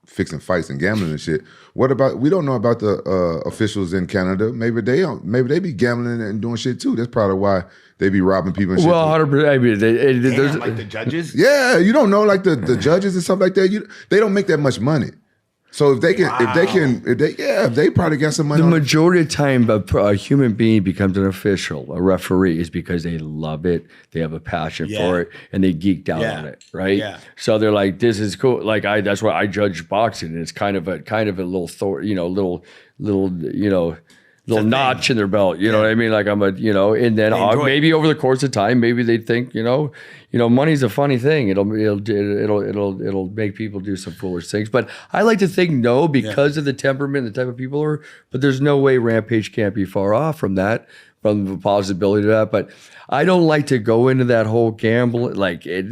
fixing fights and gambling and shit. What about, we don't know about the officials in Canada. Maybe they be gambling and doing shit too. That's probably why they be robbing people and shit. Well, 100%. I mean, like the judges? Yeah, you don't know, like the judges and stuff like that. They don't make that much money. So if they probably got some money. The majority of the time a human being becomes an official, a referee, is because they love it, they have a passion for it, and they geeked out on it, right? Yeah. So they're like, this is cool. Like that's why I judge boxing. And it's kind of a little notch in their belt, you know what I mean? Like and then maybe over the course of time, maybe they think, money's a funny thing. It'll make people do some foolish things. But I like to think no, because of the temperament, the type of people are. But there's no way Rampage can't be far off from that, from the possibility of that. But I don't like to go into that whole gamble. Like it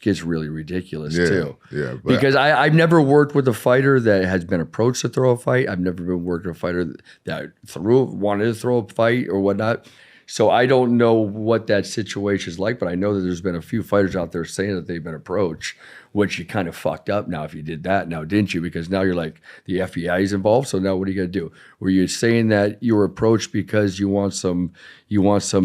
gets really ridiculous too. Yeah. Because I've never worked with a fighter that has been approached to throw a fight. I've never been worked with a fighter that wanted to throw a fight or whatnot. So I don't know what that situation is like, but I know that there's been a few fighters out there saying that they've been approached, which you kind of fucked up now if you did that now, didn't you? Because now you're like, the FBI is involved, so now what are you going to do? Were you saying that you were approached because you want some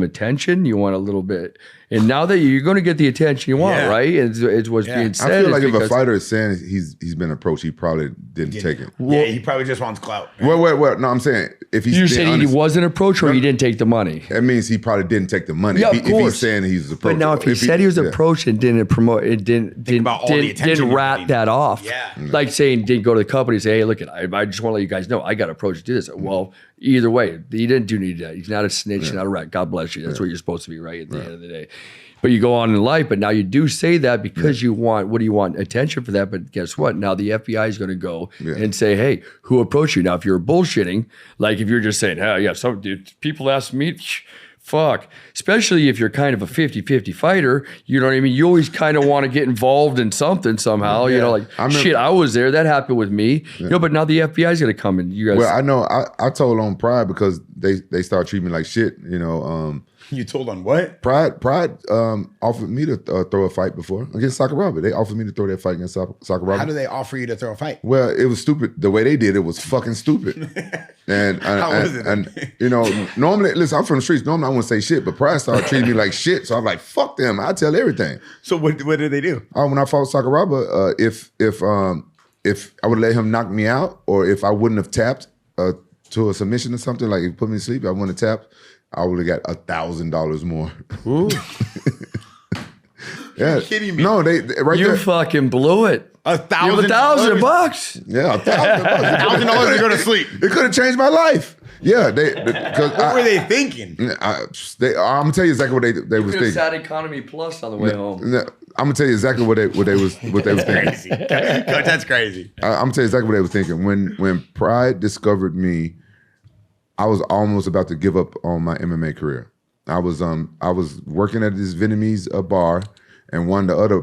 attention, you want a little bit, and now that you're going to get the attention you want, right? It's what's being said. I feel like if a fighter is saying he's been approached, he probably didn't take it. Yeah, he probably just wants clout. Right? Well, no, I'm saying if he's you're saying he wasn't approached or he didn't take the money. That means he probably didn't take the money. Yeah, if he's saying he's approached. But now if he said he was approached and didn't promote, it didn't rat that off. Yeah. Like saying didn't go to the company and say, hey, look, I just want to let you guys know I got approached to do this. Well, either way, he didn't do need that. He's not a snitch, not a rat. God bless you. That's what you're supposed to be, right? At the end of the day. But you go on in life, but now you do say that because you want, what do you want? Attention for that. But guess what? Now the FBI is going to go and say, hey, who approached you? Now, if you're bullshitting, like if you're just saying, hey, yeah, some dude, people ask me, fuck. Especially if you're kind of a 50-50 fighter, you know what I mean? You always kind of want to get involved in something somehow. You know, like, I was there. That happened with me. You know, but now the FBI's going to come and you guys. Well, I know. I told on Pride because they started treating me like shit. You know. You told on what? Pride offered me to throw a fight before against Sakuraba. They offered me to throw that fight against Sakuraba. How do they offer you to throw a fight? Well, it was stupid. The way they did it was fucking stupid. How was it? And you know, normally, listen, I'm from the streets. Normally, I wouldn't say shit, but Pride started treating me like shit. So I'm like, fuck them. I tell everything. So what did they do? When I fought Sakuraba, if I would let him knock me out, or if I wouldn't have tapped to a submission or something, like if he put me to sleep, I wouldn't have tapped, I would have got $1,000 more. Ooh. Yeah. You're kidding me. No, they right you there. fucking blew it. $1,000? $1,000. Yeah, $1,000. $1,000 to go to sleep. It could have changed my life. Yeah, What were they thinking? I'm gonna tell you exactly what they was thinking. Sat Economy Plus on the way home. I'm gonna tell you exactly what they was thinking. Crazy. Coach, that's crazy. I'm gonna tell you exactly what they was thinking. When Pride discovered me, I was almost about to give up on my MMA career. I was working at this Vietnamese bar, and one of the other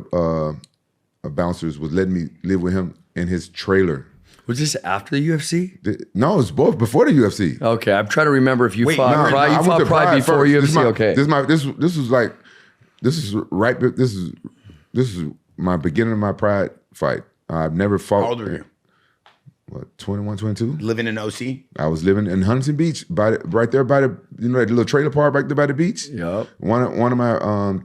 bouncers was letting me live with him in his trailer. Was this after the UFC? No, it was both before the UFC. Okay, I'm trying to remember if you Wait, fought Pride. I You went fought to Pride before first. UFC. This is my beginning of my Pride fight. I've never fought. How old were you? What, 21, 22? Living in OC? I was living in Huntington Beach, right there by the, you know, that little trailer park right there by the beach. Yep. One of my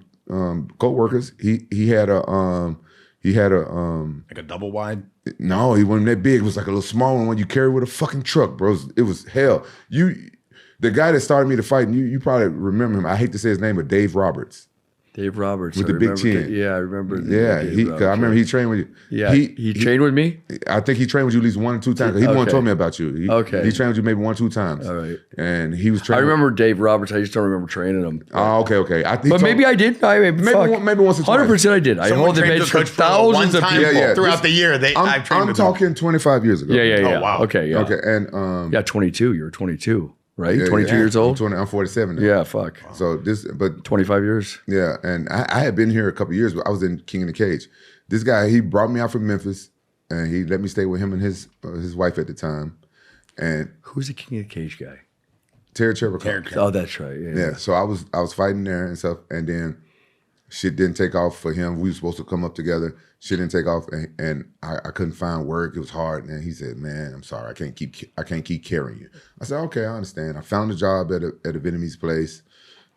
co-workers, he had a Like a double wide? no, he wasn't that big. It was like a little small one you carry with a fucking truck, bro. It was hell. The guy that started me to fight, you probably remember him. I hate to say his name, but Dave Roberts. Dave Roberts. With the big chin. Yeah, I remember. Yeah, I remember he trained with you. Yeah, he trained with me? I think he trained with you at least 1 or 2 times. He the one told me about you. He trained with you maybe 1 or 2 times. All right. And he was I training. remember Dave Roberts. I just don't remember training him. Oh, okay. But maybe I did. Maybe once or twice. 100% I did. I hold the bench for thousands of people. Yeah. Throughout the year, I've trained I'm with them. talking 25 years ago. Yeah. Oh, wow. Okay, yeah. Okay, and Yeah, 22. You were 22, right? yeah, 22 yeah. years old? I'm 47 now. Yeah, fuck. So but 25 years. yeah, and I had been here a couple of years, but I was in King in the Cage. This guy, he brought me out from Memphis, and he let me stay with him and his wife at the time. And Who's the King of the Cage guy? Terry Cherokee. Oh, that's right. Yeah, so I was fighting there and stuff, and then shit didn't take off for him. We were supposed to come up together. Shit didn't take off, and I couldn't find work. It was hard, and he said, "Man, I'm sorry, I can't keep carrying you." I said, "Okay, I understand." I found a job at a Vietnamese place,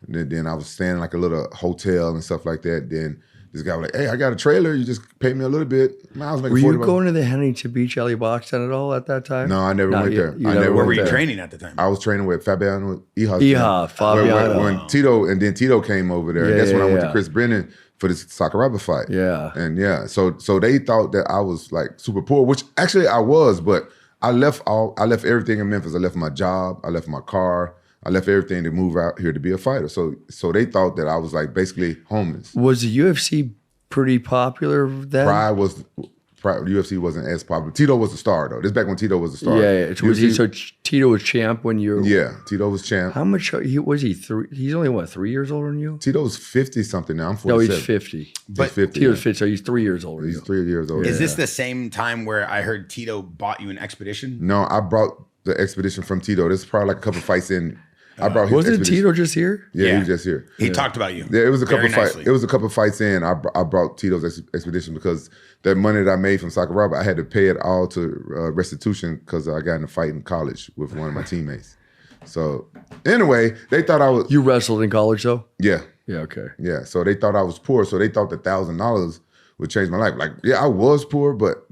and then I was staying in like a little hotel and stuff like that. Then this guy was like, "Hey, I got a trailer. You just pay me a little bit." Man, I was making Were you $40. going to the Huntington Beach alley boxing at all at that time? No, I never went there. Where were you training at the time? I was training with Fabiano Iha. Fabiano. When Tito came over there, Yeah, that's when I went yeah. to Chris Brennan for this Sakuraba fight. Yeah. And yeah, so they thought that I was like super poor, which actually I was, but I left everything in Memphis. I left my job, I left my car, I left everything to move out here to be a fighter. So they thought that I was like basically homeless. Was the UFC pretty popular then? UFC wasn't as popular. Tito was the star though. This back when Tito was the star. Yeah. So Tito was champ when you were... Yeah, Tito was champ. How much was he? He's only, what, 3 years older than you? Tito's 50 something now. I'm 47. No, he's 50. He's 50. Tito's 50, so he's 3 years older. He's 3 years older. Is this the same time where I heard Tito bought you an expedition? No, I brought the expedition from Tito. This is probably like a couple fights in. I brought his Wasn't expedition. Tito just here? Yeah, he was just here. He talked about you. Yeah, it was a couple very fights. nicely. It was a couple fights in. I brought Tito's expedition because that money that I made from Sakuraba, I had to pay it all to restitution because I got in a fight in college with one of my teammates. So anyway, they thought I was. You wrestled in college, though? Yeah, Yeah, okay. yeah. So they thought I was poor. So they thought the $1,000 would change my life. Like, yeah, I was poor, but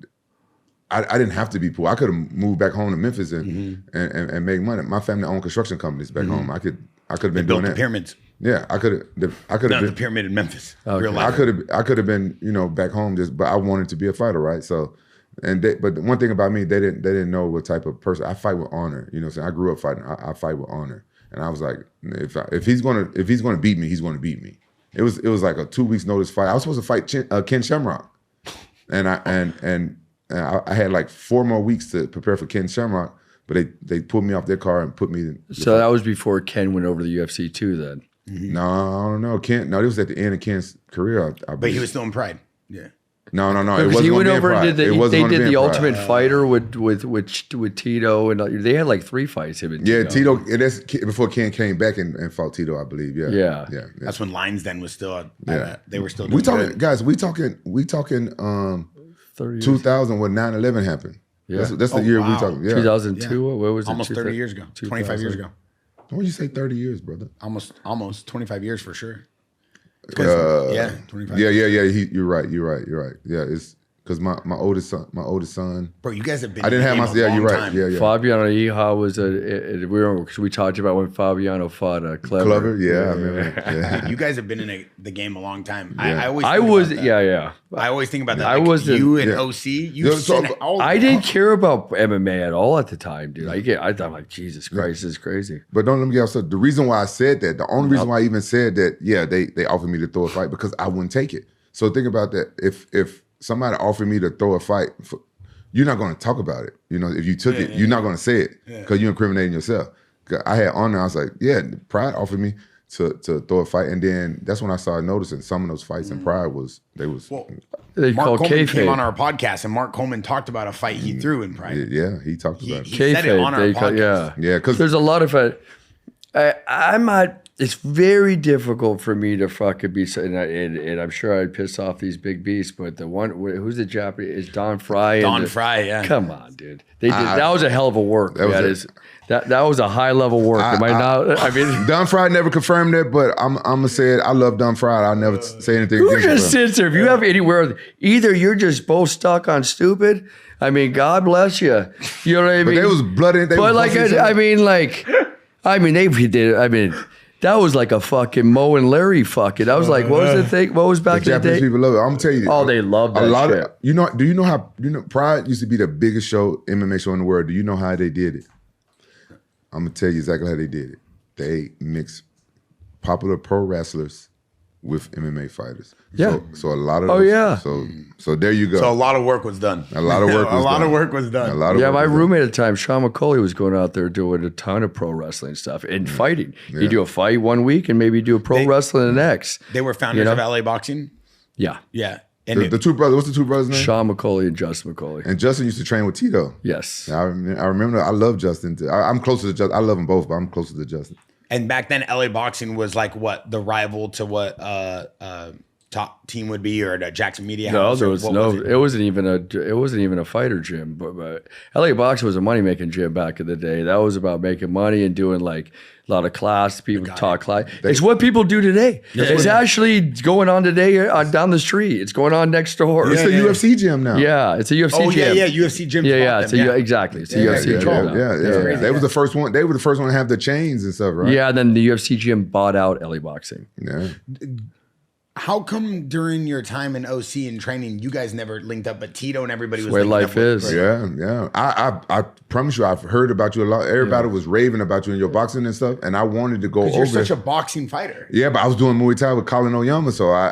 I didn't have to be poor. I could have moved back home to Memphis and make money. My family owned construction companies back home. I could have been doing Built the that. pyramids. Yeah, I could have Not been the pyramid in Memphis. Okay. Real I life. could have been, back home but I wanted to be a fighter, right? So, but the one thing about me, they didn't know what type of person I fight with honor. You know, what I'm saying? I grew up fighting. I fight with honor, and I was like, if he's gonna beat me, he's gonna beat me. It was like a 2 weeks notice fight. I was supposed to fight Ken Shamrock, and I had like 4 more weeks to prepare for Ken Shamrock, But they pulled me off their car and put me in. So that was before Ken went over to the UFC too then. No, I don't know. Ken, no, it was at the end of Ken's career. I But he was still in Pride. Yeah. No. It Because wasn't he went gonna be in over and Pride. did the, It they wasn't gonna did be in the Pride. Ultimate Fighter with Chito, and they had like 3 fights. Him and Yeah, Tito. Tito. And that's before Ken came back and fought Tito, I believe. Yeah. Yeah. That's when Lions Den was still. Yeah. They were still. Doing We talking, good. guys. We talking. 30 years. 2000 when 9/11 happened. Yeah. That's the year we wow. talking. Yeah. 2002. Yeah. What was it? Almost 30 years ago. 25 years ago. When you say 30 years, brother? Almost 25 years for sure. Yeah, 25. Yeah. You're right. Yeah, it's because my oldest son. Bro, you guys have been. I didn't in have the my. game a Yeah, you're long right. time. Yeah. Fabiano Iha was because we talked about when Fabiano fought Clever. Yeah, I remember. Yeah. You guys have been in the game a long time. Yeah. I always. I think was about that. yeah. I always think about that. I Like wasn't- you and yeah. OC. You Yeah, so- sent all. I didn't care about MMA at all at the time, dude. I thought like Jesus Christ, this is crazy. But don't let me get upset. The reason why I said that, the only reason why I even said that, yeah, they offered me to throw a fight because I wouldn't take it. So think about that. If somebody offered me to throw a fight, you're not going to talk about it. You know, if you took it, you're not going to say it because you're incriminating yourself. I had on there, I was like, yeah, Pride offered me to throw a fight, and then that's when I started noticing some of those fights in Pride They Mark call Coleman came on kayfabe. our podcast, and Mark Coleman talked about a fight he threw in Pride. Yeah, he talked about it. He said it on our podcast. Yeah, because There's a lot of it. I'm not. It's very difficult for me to fucking be, and I'm sure I'd piss off these big beasts. But the one who's the Japanese is Don Frye. Don Frye, yeah. Come on, dude. That was a hell of a work. That That was a high level work. Am I not? I mean, Don Frye never confirmed it, but I'm gonna say it. I love Don Frye. I'll never say anything who against just him. sits there? If you have anywhere, either you're just both stuck on stupid. I mean, God bless you. You know what I mean? But they was bloody. They But was like, busting each other. they did it. I mean, that was like a fucking Mo and Larry fucking. I was like, what was the thing? What was back The in the Japanese day? people love it. I'm gonna tell you. Oh, they love that a lot shit. of do you know how Pride used to be the biggest MMA show in the world. Do you know how they did it? I'm gonna tell you exactly how they did it. They mixed popular pro wrestlers with MMA fighters. Yeah. So a lot of Oh, those, yeah. So there you go. So a lot of work was done. A lot of work was a lot done. of work was done. A lot of Yeah, work my was done. roommate at the time, Sean McCauley, was going out there doing a ton of pro wrestling stuff and fighting. You do a fight one week and maybe do a pro wrestling the next. They were founders of LA Boxing. Yeah. Yeah. And The two brothers. What's the two brothers' name? Sean McCauley and Justin McCauley. And Justin used to train with Tito. Yes. I remember. I love Justin. I'm closer to Justin. I love them both, but I'm closer to Justin. And back then, LA Boxing was like what the rival to what Top Team would be, or the Jaxxon Media No, House. there or was what no. it? It wasn't even a fighter gym. But LA Boxing was a money making gym back in the day. That was about making money and doing like a lot of class. People talk class. It's what people do today. It's actually going on today down the street. It's going on next door. It's a UFC gym now. Yeah, it's a UFC Oh gym. yeah, UFC gym. Yeah, bought it's them, exactly. It's a Yeah, UFC gym. now. yeah. They were the first one. They were the first one to have the chains and stuff, right? Yeah, and then the UFC gym bought out LA Boxing. Yeah. How come during your time in OC and training, you guys never linked up, but Tito and everybody was where linking life up with- is. Yeah. I promise you, I've heard about you a lot. Everybody was raving about you and your boxing and stuff, and I wanted to go 'Cause over. you're such a boxing fighter. Yeah, but I was doing Muay Thai with Colin Oyama, so I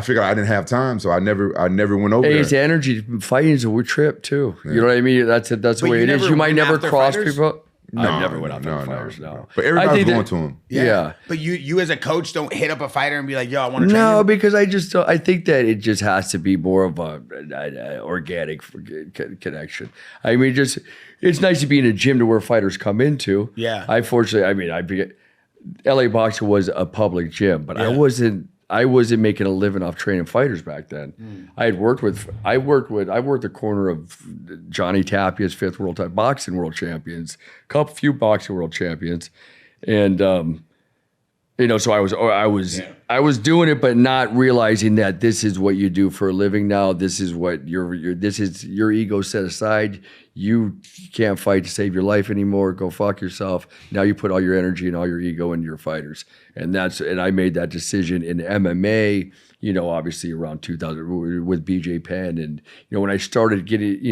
figured I didn't have time, so I never went over Hey, there. it's energy. Fighting is a weird trip too. You know what I mean? That's the But way you it is. never You might went never after cross fighters? people. I No, never went after no, fighters. no. No, But I everybody's think going that- to him. Yeah. But you as a coach don't hit up a fighter and be like, yo, I want to train No, you. because I just don't, I think that it just has to be more of a organic connection. I mean, just it's nice to be in a gym to where fighters come into. Yeah. LA Boxing was a public gym, but I wasn't making a living off training fighters back then. I worked the corner of Johnny Tapia's 5th world boxing world champions, few boxing world champions, and so I was doing it, but not realizing that this is what you do for a living now. This is what this is your ego set aside. You can't fight to save your life anymore. Go fuck yourself. Now you put all your energy and all your ego into your fighters. And I made that decision in MMA, obviously around 2000 with BJ Penn. And, when I started getting,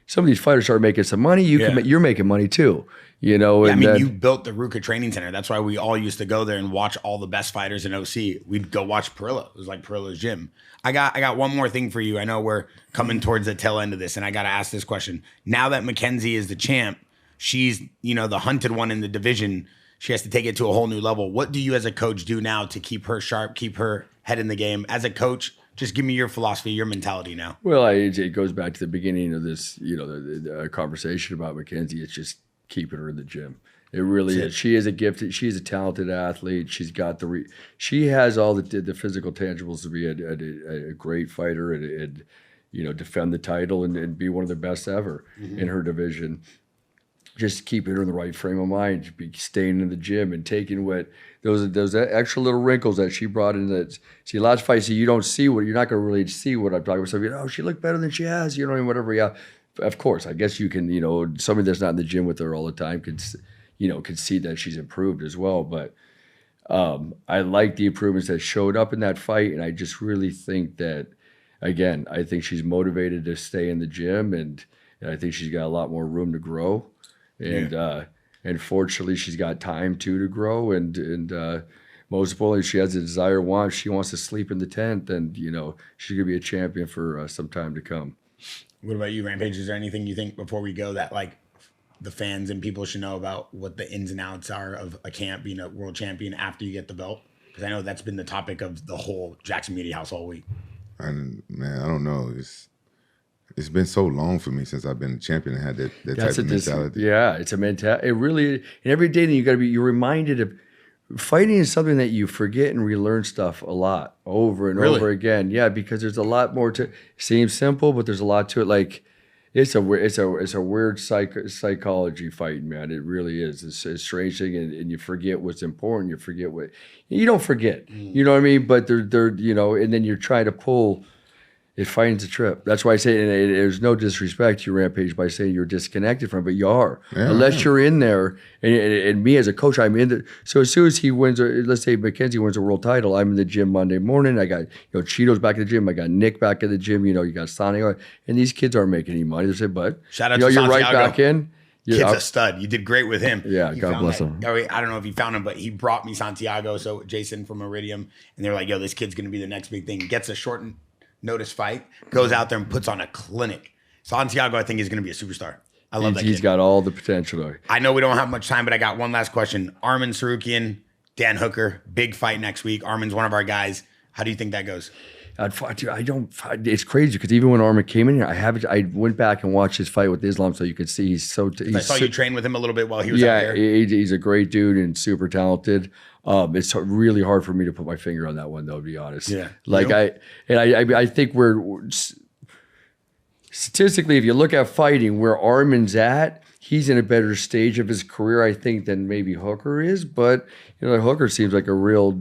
some of these fighters started making some money, you're making money too. Yeah, And you built the Ruka Training Center. That's why we all used to go there and watch all the best fighters in OC. We'd go watch Parillo. It was like Parillo's gym. I got one more thing for you. I know we're coming towards the tail end of this, and I got to ask this question. Now that Mackenzie is the champ, she's, the hunted one in the division. She has to take it to a whole new level. What do you as a coach do now to keep her sharp, keep her head in the game? As a coach, just give me your philosophy, your mentality now. Well, it goes back to the beginning of this, the conversation about Mackenzie. It's just keeping her in the gym. It really is. She is a gifted. She's a talented athlete. She's got she has all the physical tangibles to be a great fighter and defend the title and be one of the best ever in her division. Just keeping her in the right frame of mind, be staying in the gym and taking those extra little wrinkles that she brought in. That see, a lot of fights, you don't see you're not going to really see what I'm talking about. So she looked better than she has, and whatever. Yeah, of course, I guess you can, somebody that's not in the gym with her all the time could see that she's improved as well. But I like the improvements that showed up in that fight, and I just really think that, again, I think she's motivated to stay in the gym, and I think she's got a lot more room to grow. And fortunately, she's got time to grow, and most importantly, she has a desire. She wants to sleep in the tent, and she's gonna be a champion for some time to come. What about you, Rampage? Is there anything you think before we go that the fans and people should know about what the ins and outs are of a camp being a world champion after you get the belt? Because I know that's been the topic of the whole Jaxxon media house all week. And man, I don't know. It's been so long for me since I've been a champion and had that type of mentality. It's a mentality. It really, and every day you're reminded of fighting is something that you forget and relearn stuff a lot over and over again. Yeah, because there's a lot more to. It seems simple, but there's a lot to it. It's a weird psychology fight, man. It really is. It's a strange thing, and you forget what's important. You forget you don't forget. You know what I mean? But they're and then you're trying to pull. It fighting's a trip. That's why I say, and there's no disrespect to you, Rampage, by saying you're disconnected from it, but you are. Yeah, unless you're in there, and me as a coach, I'm in there. So as soon as he wins, let's say Mackenzie wins a world title, I'm in the gym Monday morning. I got, Chito's back in the gym. I got Nick back in the gym. You got Sonny. And these kids aren't making any money. They say, but shout out to you're Santiago. right back in. Kid's a stud. You did great with him. Yeah, God bless him. I don't know if you found him, but he brought me Santiago, so Jason from Iridium, and they were like, this kid's going to be the next big thing. Gets a shortened notice fight, goes out there and puts on a clinic. Santiago, I think, is going to be a superstar. I love that kid. He's got all the potential. I know we don't have much time, but I got one last question. Arman Tsarukyan, Dan Hooker, big fight next week. Arman's one of our guys. How do you think that goes? It's crazy because even when Arman came in here, I went back and watched his fight with Islam, so you could see he's so. I saw you train with him a little bit while he was out there. Yeah, he's a great dude and super talented. It's really hard for me to put my finger on that one, though, to be honest. Yeah, I think we're statistically, if you look at fighting, where Arman's at, he's in a better stage of his career, I think, than maybe Hooker is. But Hooker seems like a real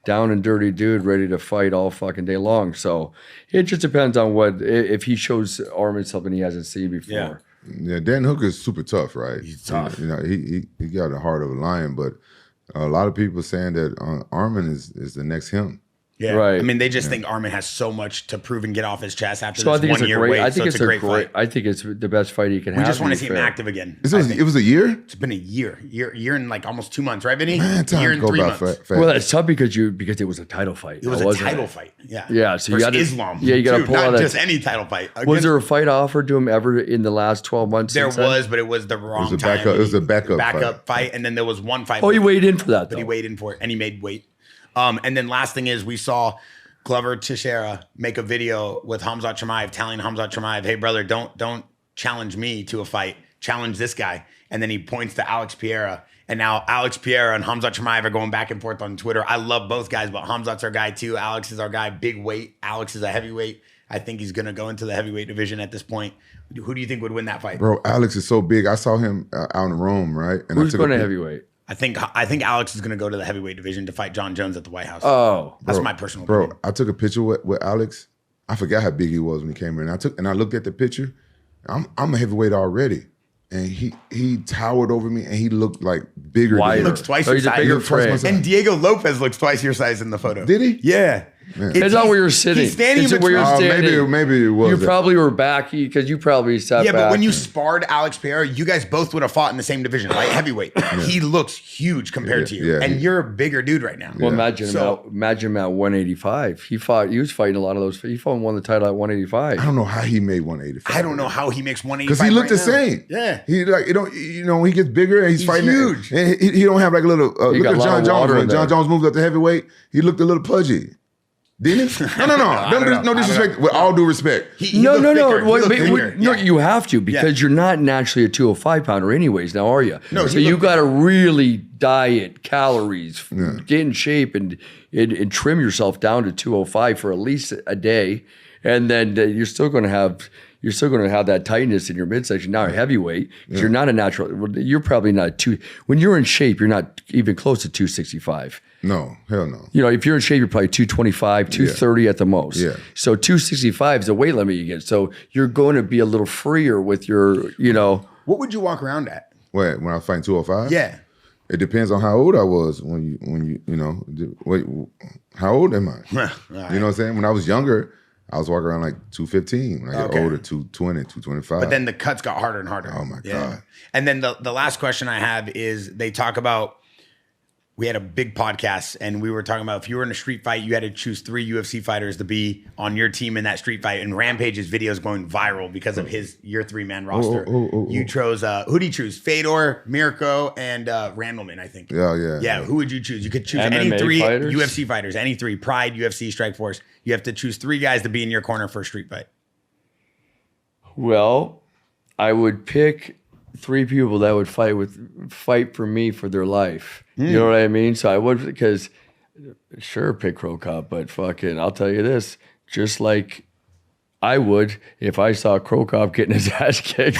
down and dirty dude ready to fight all fucking day long. So it just depends on if he shows Arman something he hasn't seen before. Yeah, Dan Hooker is super tough, right? He's tough. He got the heart of a lion, but a lot of people saying that Arman is the next him. Yeah, right. I mean, they just think Arman has so much to prove and get off his chest after so this 1 year wait. I think it's a great fight. I think it's the best fight he can have. We just want to see him active again. It was a year? It's been a year and like almost 2 months, right, Vinny? Man, a year and 3 months. Fast. Well, that's tough because it was a title fight. It was a title fight. Yeah. Yeah. So you got Islam. Yeah, you got to pull out not just any title fight. Was there a fight offered to him ever in the last 12 months? There was, but it was the wrong time. It was a backup fight, and then there was one fight. Oh, he weighed in for that. But he weighed in for it, and he made weight. And then last thing is we saw Glover Teixeira make a video with Khamzat Chimaev telling Khamzat Chimaev, hey, brother, don't challenge me to a fight. Challenge this guy. And then he points to Alex Pereira. And now Alex Pereira and Khamzat Chimaev are going back and forth on Twitter. I love both guys, but Khamzat's our guy too. Alex is our guy. Big weight. Alex is a heavyweight. I think he's going to go into the heavyweight division at this point. Who do you think would win that fight? Bro, Alex is so big. I saw him out in Rome, right? And who's going to heavyweight? I think Alex is going to go to the heavyweight division to fight John Jones at the White House. Oh, that's my personal opinion. Bro, I took a picture with Alex. I forgot how big he was when he came in. I looked at the picture. I'm a heavyweight already, and he towered over me, and he looked like bigger. He looks twice your size. Bigger frame. And Diego Lopez looks twice your size in the photo. Did he? Yeah. It's not where you're sitting. He's standing it's where you're standing. Maybe it was. You probably were back because you probably sat back. Yeah, but when you sparred Alex Pereira, you guys both would have fought in the same division, light heavyweight. He looks huge compared to you, and you're a bigger dude right now. Well, imagine him at 185. He was fighting a lot of those. He fought and won the title at 185. I don't know how he made 185. I don't know how he makes 185 because he looked the now. same. Yeah, he like he gets bigger and he's fighting huge. And he don't have like a little. Look at John Jones. When John Jones moved up to heavyweight, he looked a little pudgy. Didn't he? No. No disrespect. With all due respect. No. You have to because you're not naturally a 205 pounder, anyways. Now, are you? No. So you got to really diet calories, get in shape, and trim yourself down to 205 for at least a day, and then you're still going to have that tightness in your midsection. Now, heavyweight, because you're not a natural. You're probably not when you're in shape, you're not even close to 265. No, hell no. If you're in shape, you're probably 225, 230 at the most. Yeah. So 265 is the weight limit you get. So you're going to be a little freer with your, What would you walk around at? When I was fighting 205? Yeah. It depends on how old I was how old am I? You know what I'm saying? When I was younger, I was walking around like 215. When I got older, 220, 225. But then the cuts got harder and harder. Oh my God. And then the last question I have is they talk about, we had a big podcast and we were talking about if you were in a street fight, you had to choose 3 UFC fighters to be on your team in that street fight. And Rampage's video is going viral because of your 3-man roster. You chose, who do you choose? Fedor, Mirko, and Randleman, I think. Yeah. Who would you choose? You could choose MMA any 3 fighters? UFC fighters, any 3, Pride, UFC, Strikeforce. You have to choose 3 guys to be in your corner for a street fight. Well, I would pick 3 people that would fight for me for their life. You know what I mean? So I would, because sure, pick Crow Cop, but fucking, I'll tell you this, just like I would if I saw Crow Cop getting his ass kicked.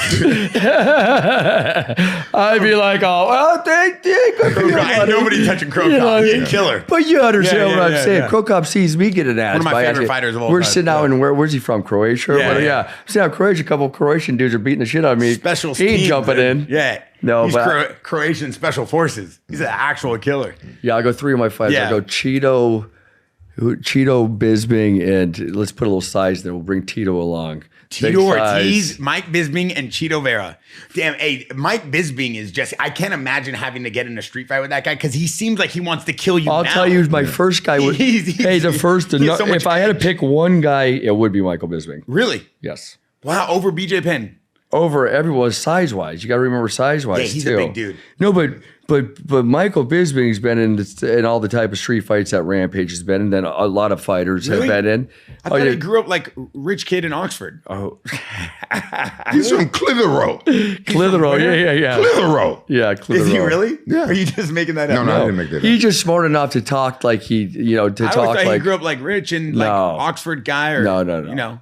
I'd be like, oh, well, thank you. Ain't nobody touching Crow Cop. He's a killer. But you understand what I'm saying. Yeah. Crow Cop sees me get an ass. One of my favorite fighters of all time. We're sitting out in, where's he from? Croatia? Yeah. Sitting out in Croatia, a couple of Croatian dudes are beating the shit out of me. Special He ain't team, jumping in. Yeah. No, he's but Croatian special forces. He's an actual killer. Yeah, I'll go 3 of my fighters. Yeah. I'll go Chito, Bisping, and let's put a little size there. We'll bring Tito along. Tito Ortiz, Mike Bisping, and Chito Vera. Damn, Mike Bisping is just, I can't imagine having to get in a street fight with that guy because he seems like he wants to kill you. I'll tell you, my first guy would, if I had to pick one guy, it would be Michael Bisping. Really? Yes. Wow, over BJ Penn. Over everyone size-wise. You got to remember size-wise, Yeah, he's too. a big dude. No, but Michael Bisping's been in all the type of street fights that Rampage has been in, then a lot of fighters have been in. I thought he grew up like rich kid in Oxford. Oh. He's from Clitheroe. Clitheroe, yeah. Clitheroe. Yeah, Clitheroe. Is he really? Yeah. Or are you just making that up? No, I didn't make that up. He's just smart enough to talk like he, I always thought he grew up like rich and like Oxford guy or No.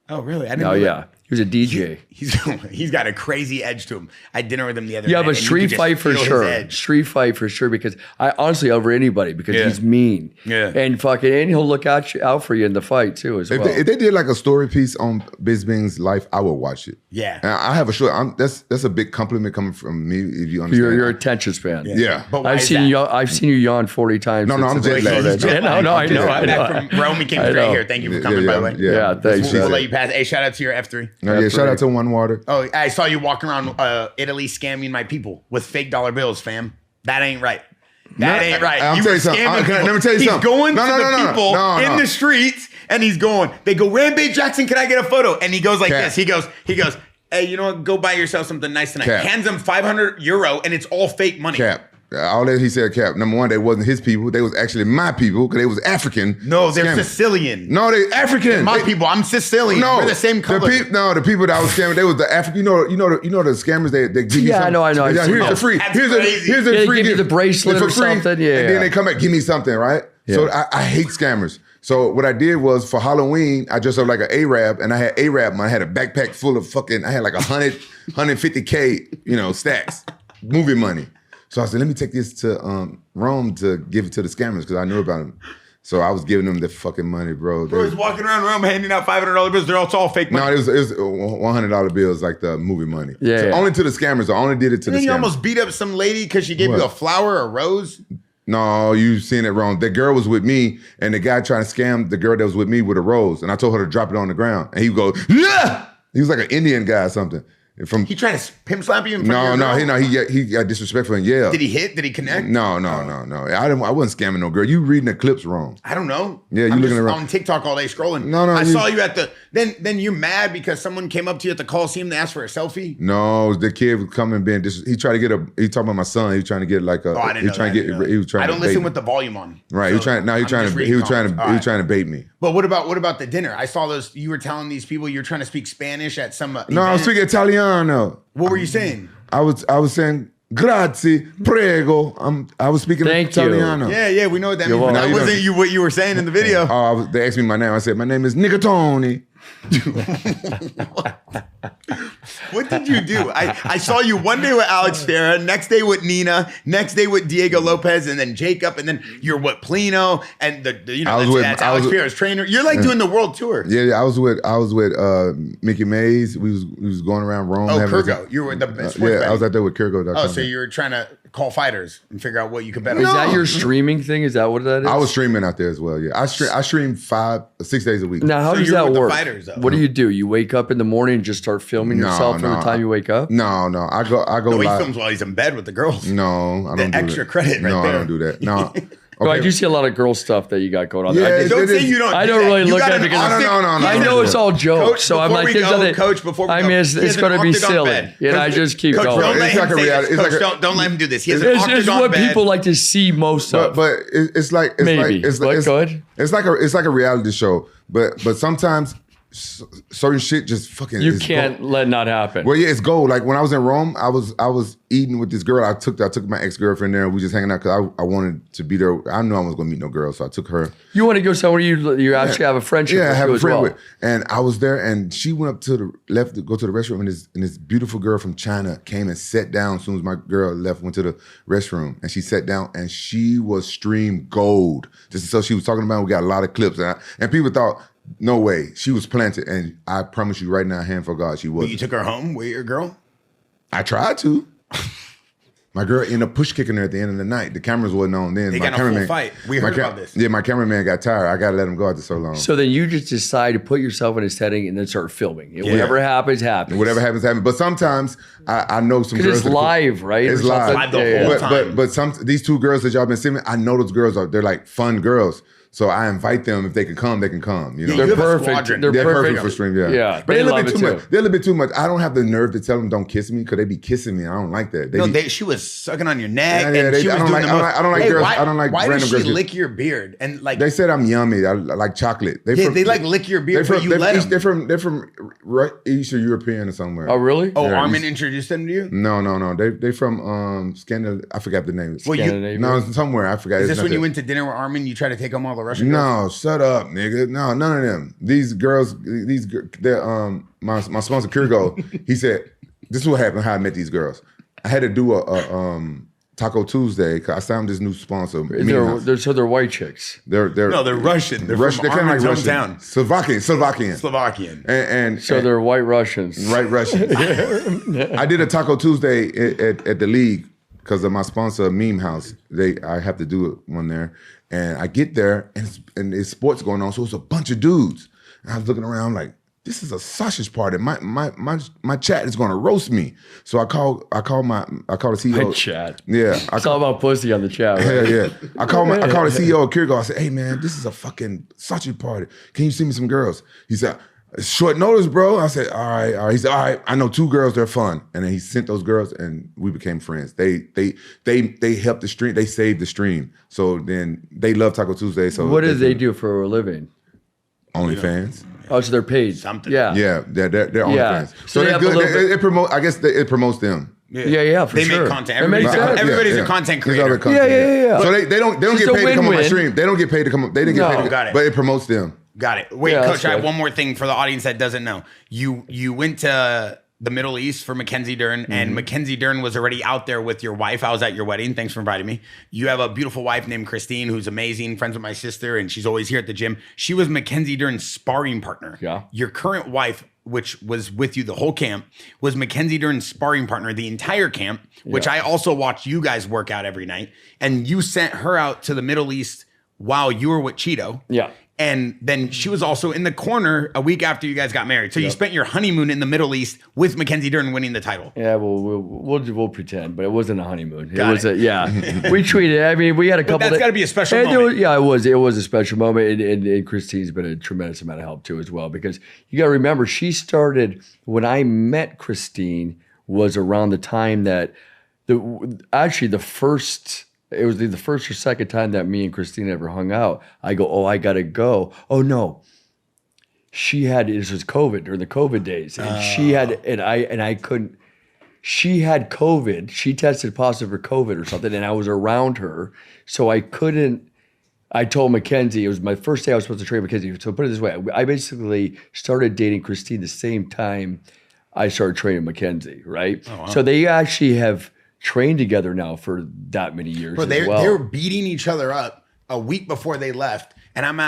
Oh, really? I didn't No, know yeah. that. He was a DJ. He's got a crazy edge to him. I had dinner with him the other night. Yeah, but and you street could just fight for feel his sure. edge. Street fight for sure because I honestly over anybody because he's mean. Yeah. And he'll look out for you in the fight too as well. If they did like a story piece on Bisping's life, I would watch it. Yeah. And I have a show. That's a big compliment coming from me. If you understand, your attention span. Yeah. But why I've is seen that? I've seen you yawn 40 times. No, I'm jet lagged. No, I know. Back from Rome, he came straight here. Thank you for coming, by the way. Yeah, thanks. We'll let you pass. Hey, shout out to your F3. Shout out to One Water. Oh, I saw you walking around Italy scamming my people with fake dollar bills, fam. That ain't right. That ain't right. I'm You tell were you something. scamming people. Let me tell you He's something. going to the No. people in the streets, and he's going. They go, Rampage Jaxxon, can I get a photo? And he goes like this. He goes. Hey, you know what? Go buy yourself something nice tonight. Cap. Hands him €500, and it's all fake money. Cap. All that he said, Cap. Number one, they wasn't his people. They was actually my people because they was African. No, they're scamming. Sicilian. No, they African. My people. I'm Sicilian. No, we're the same color. The people that I was scamming, they was the African. You know the scammers. They give you. Yeah, something. I know. Here's the free. That's Here's crazy. the free. Give you the bracelet for or free, something. Yeah, and then they come back, give me something, right? Yeah. So I hate scammers. So what I did was for Halloween, I dressed up like an Arab, and I had Arab money. I had a backpack full of I had like 150K, stacks, movie money. So I said, let me take this to Rome to give it to the scammers because I knew about them. So I was giving them the fucking money, bro. Bro, he's walking around Rome handing out $500 bills. They're all fake money. No, it was $100 bills, like the movie money. Yeah. So only to the scammers. I only did it to the scammers. You almost beat up some lady because she gave you a flower or a rose. No, you seen it wrong. The girl was with me, and the guy trying to scam the girl that was with me with a rose, and I told her to drop it on the ground, and he would go, yeah! He was like an Indian guy or something. He tried to pimp slap you in front of your girl? He got disrespectful and yelled. Did he hit? Did he connect? No. I wasn't scamming no girl. You reading the clips wrong. I don't know. Yeah, you I'm looking just around on TikTok all day scrolling. No, I saw you at the. Then you're mad because someone came up to you at the Coliseum to ask for a selfie. No, the kid was coming being he tried to get he talking about my son. He was trying to get like a. Oh, I didn't know that. He was trying. I to don't bait listen me. with the volume on. Right. He was trying to bait me. But what about the dinner? I saw those. You were telling these people you were trying to speak Spanish at some. No, I was speaking Italiano. What were you saying? I was saying grazie, prego. I was speaking Italiano. Yeah, we know what that means. But that wasn't what you were saying in the video. They asked me my name. I said my name is Nigatoni. What did you do? I saw you one day with Alex Vera, next day with Nina, next day with Diego Lopez, and then Jacob, and then you're with Plino, and that's Alex Vera's trainer. You're like doing the world tour. Yeah, I was with Mickey Mays. We was going around Rome. Oh, Kurgo. You were with the sports betting. I was out there with Kurgo.com. Oh, so you were trying to call fighters and figure out what you could bet on. Is that your streaming thing? Is that what that is? I was streaming out there as well. Yeah, I stream 6 days a week. Now, how does that with work? The fighters, though. What do? You wake up in the morning and just start filming yourself from the time you wake up? No. I go He live. films while he's in bed with the girls. No, I don't do extra that. credit right no, there. I don't do that. No. Okay. I do see a lot of girl stuff that you got going on. Yeah, Don't say you don't. I don't really look at it because I know it's all jokes. Coach, so I'm like, Coach, before we I mean, it's going to be silly. And I just keep Coach, going. Don't let him say reality. this. Coach, don't let him do this. He has an It's octagon what bed. people like to see most of. But it's like a reality show. But sometimes certain shit just fucking. You can't let not happen. Well, yeah, it's gold. Like when I was in Rome, I was eating with this girl. I took my ex-girlfriend there, and we just hanging out because I wanted to be there. I knew I was gonna meet no girl, so I took her. You want to go somewhere you actually have a friendship with. Yeah, I have a friend well. with. And I was there, and she went up to the left to go to the restroom, and this beautiful girl from China came and sat down as soon as my girl left, went to the restroom, and she sat down, and she was stream gold. Just so she was talking about, we got a lot of clips, and people thought, no way, she was planted, and I promise you right now, hand for God, she was. But you took her home with your girl? I tried to. My girl ended up push kicking her at the end of the night. The cameras wasn't on then. They got in a full fight. We heard about this. Yeah, my cameraman got tired. I got to let him go after so long. So then you just decide to put yourself in a setting and then start filming. Whatever happens, happens. Whatever happens, happens. But sometimes I know some girls. Because it's live, right? It's live. Live the whole time. But these two girls that y'all been seeing, I know those girls they're like fun girls. So I invite them. If they can come, they can come. You know, they're perfect. They're perfect for stream. Yeah, but they they're a love little bit it too too. much. They're a little bit too much. I don't have the nerve to tell them don't kiss me because they be kissing me. I don't like that. She was sucking on your neck, Yeah, and she was doing the most. I don't like girls. I don't like why random does she girls. lick your beard and like? They said I'm yummy. I like chocolate. They like lick your beard, but you let them. They're from Eastern European or somewhere. Oh, really? Oh, Armin introduced them to you? No. They from Scandinavia. I forgot the name. Scandinavia. No, somewhere I forgot. Is this when you went to dinner with Armin? You tried to take home all the Russian No, girls? shut up, nigga. No, none of them. These girls, they're my sponsor Kurgo. He said, "This is what happened. How I met these girls. I had to do a Taco Tuesday because I found this new sponsor. So they're white chicks. They're Russian. They're Russian. They're kind of like Russian. Russian. Slovakian. And they're white Russians. Right, Russians. I did a Taco Tuesday at the league because of my sponsor, Meme House. I have to do one there. And I get there, and it's sports going on, so it's a bunch of dudes. And I was looking around like, this is a sausage party. My chat is going to roast me. So I call the CEO. My chat. Yeah, It's all about pussy on the chat. Right? Yeah. I call the CEO of Kirgo. I said, hey man, this is a fucking sausage party. Can you send me some girls? He said, short notice, bro. I said, all right. He said, all right, I know 2 girls, they're fun. And then he sent those girls and we became friends. They helped the stream, they saved the stream. So then they love Taco Tuesday. So what do they do for a living? OnlyFans. Oh, so they're paid. Something. Yeah. Yeah, they're OnlyFans. So they they're good. It promotes them. Yeah, for they sure. make content. Everybody's a content creator. Yeah. So they don't get paid to come on my stream. They don't get paid to come. They didn't get paid. Got it. But it promotes them. Got it. Wait, Coach, I have one more thing for the audience that doesn't know. You went to the Middle East for Mackenzie Dern, and Mackenzie Dern was already out there with your wife. I was at your wedding. Thanks for inviting me. You have a beautiful wife named Christine, who's amazing, friends with my sister, and she's always here at the gym. She was Mackenzie Dern's sparring partner. Yeah. Your current wife, which was with you the whole camp, was Mackenzie Dern's sparring partner the entire camp, which I also watched you guys work out every night. And you sent her out to the Middle East while you were with Chito. Yeah. And then she was also in the corner a week after you guys got married. So you spent your honeymoon in the Middle East with Mackenzie Dern winning the title. Yeah, we'll pretend, but it wasn't a honeymoon. We treated. I mean, we had a couple. That's got to be a special moment. It was a special moment, and Christine's been a tremendous amount of help too as well, because you got to remember she started when I met Christine was around the time that the first. It was the first or second time that me and Christine ever hung out. I go, oh, I gotta go. Oh no, this was COVID during the COVID days, and she had, and I couldn't. She had COVID. She tested positive for COVID or something, and I was around her, so I couldn't. I told Mackenzie, it was my first day I was supposed to train Mackenzie. So put it this way, I basically started dating Christine the same time I started training Mackenzie, right? Oh, wow. So they actually have trained together now for that many years. Bro, they were beating each other up a week before they left, and I'm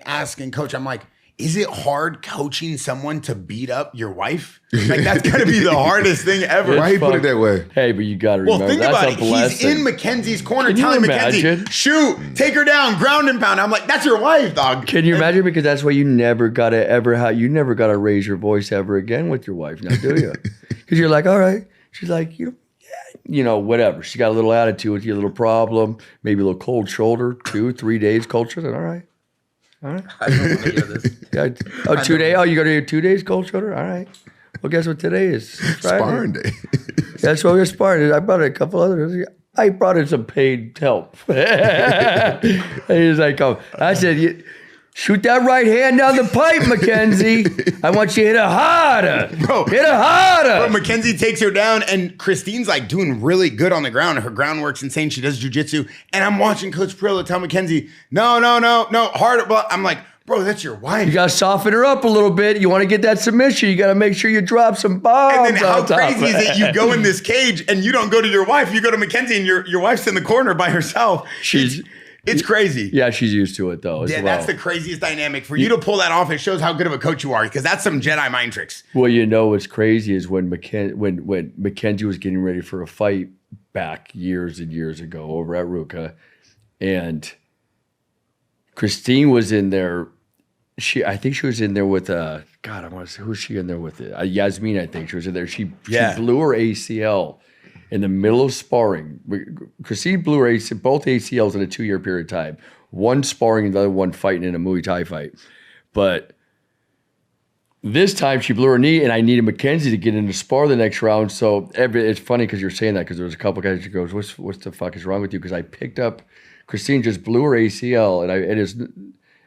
asking Coach, I'm like, is it hard coaching someone to beat up your wife? Like, that's got to be the hardest thing ever. Why you put it that way? Hey, but you got to remember, think that's about a blessing. He's in Mackenzie's corner telling Mackenzie, shoot, take her down, ground and pound. I'm like, that's your wife, dog. Can you imagine? Because that's why you never got to raise your voice ever again with your wife, now do you? Because you're like, all right. She's like, whatever. She got a little attitude with you, a little problem, maybe a little cold shoulder, 2-3 days cold shoulder. All right. I don't want to hear this. Yeah. 2 days? Oh, you got to hear 2 days cold shoulder? All right. Well, guess what today is? Friday. Sparring day. That's what we're sparring. I brought a couple others. I brought in some paid help. And he's like, I said, shoot that right hand down the pipe, Mackenzie. I want you to hit it harder. Bro, hit it harder. Bro, Mackenzie takes her down, and Christine's like doing really good on the ground. Her groundwork's insane. She does jujitsu. And I'm watching Coach Parillo tell Mackenzie, no, harder. But I'm like, bro, that's your wife. You got to soften her up a little bit. You want to get that submission. You got to make sure you drop some bombs. And then how crazy is it? You go in this cage, and you don't go to your wife. You go to Mackenzie, and your wife's in the corner by herself. It's crazy. Yeah, she's used to it though. That's the craziest dynamic. For you to pull that off, it shows how good of a coach you are, because that's some Jedi mind tricks. Well, what's crazy is when Mackenzie was getting ready for a fight back years and years ago over at Ruka, and Christine was in there. I think she was in there with I want to say, who's she in there with? Yasmin, I think she was in there. She blew her ACL in the middle of sparring. Christine blew her both ACLs in a 2-year period of time. One sparring and the other one fighting in a Muay Thai fight. But this time she blew her knee, and I needed Mackenzie to get in to spar the next round. So it's funny because you're saying that, because there was a couple guys who goes, what's the fuck is wrong with you? Because I picked up, Christine just blew her ACL, and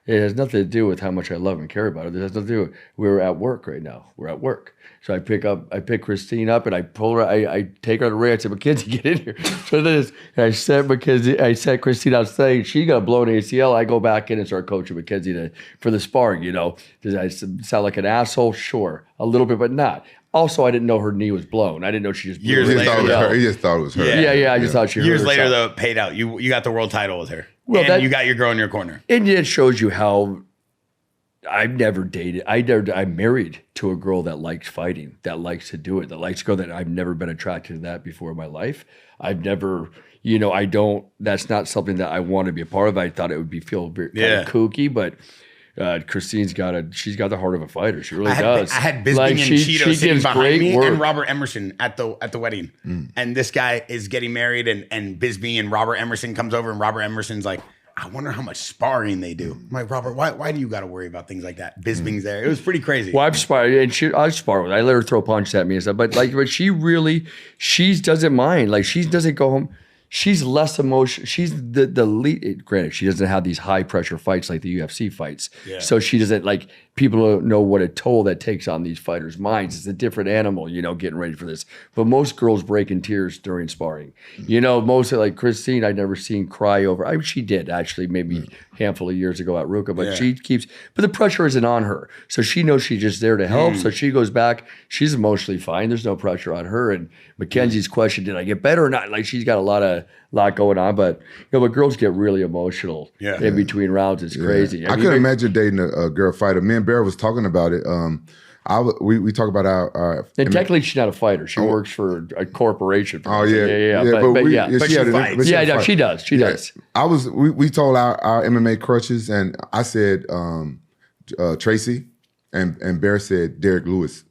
it has nothing to do with how much I love and care about her. It has nothing to do with, we're at work right now. We're at work. So I pick Christine up, and I pull her, I take her to the ring. I said, Mackenzie, get in here. So I set Christine outside. She got blown ACL. I go back in and start coaching Mackenzie for the sparring, Does I sound like an asshole? Sure. A little bit, but not. Also, I didn't know her knee was blown. I didn't know she just blew Years later. He just thought it was her. Yeah. I just thought she hurt Years later, herself. though, it paid out. You got the world title with her. Well, and you got your girl in your corner. And it shows you how I've never dated. I'm married to a girl that likes fighting, that likes to do it, that likes to go. That I've never been attracted to that before in my life. I've never, that's not something that I want to be a part of. I thought it would feel very kind of kooky, but Christine's she's got the heart of a fighter. She really does. I had Bisping and Chito sitting behind me, and Robert Emerson at the wedding. And this guy is getting married, and Bisping and Robert Emerson comes over, and Robert Emerson's like, I wonder how much sparring they do. I'm like, Robert, why do you got to worry about things like that? Bisping's there. It was pretty crazy. Well, I've sparred, and I spar with her. I let her throw punches at me and stuff. But she doesn't mind. Like, she doesn't go home. She's less emotional. She's the lead. Granted, she doesn't have these high pressure fights like the UFC fights. Yeah. So she doesn't people don't know what a toll that takes on these fighters' minds. It's a different animal, getting ready for this. But most girls break in tears during sparring. Most of Christine, I'd never seen cry over. She did actually, maybe a handful of years ago at Ruka, but but the pressure isn't on her. So she knows she's just there to help. So she goes back. She's emotionally fine. There's no pressure on her. And Mackenzie's question, did I get better or not? She's got a lot going on, but but girls get really emotional in between rounds. It's crazy. I couldn't imagine dating a girl fighter. Me and Bear was talking about it. we talk about our And technically, she's not a fighter. She works for a corporation. Oh yeah. But she fights. She does. She does. We told our MMA crutches, and I said Tracy, and Bear said Derek Lewis.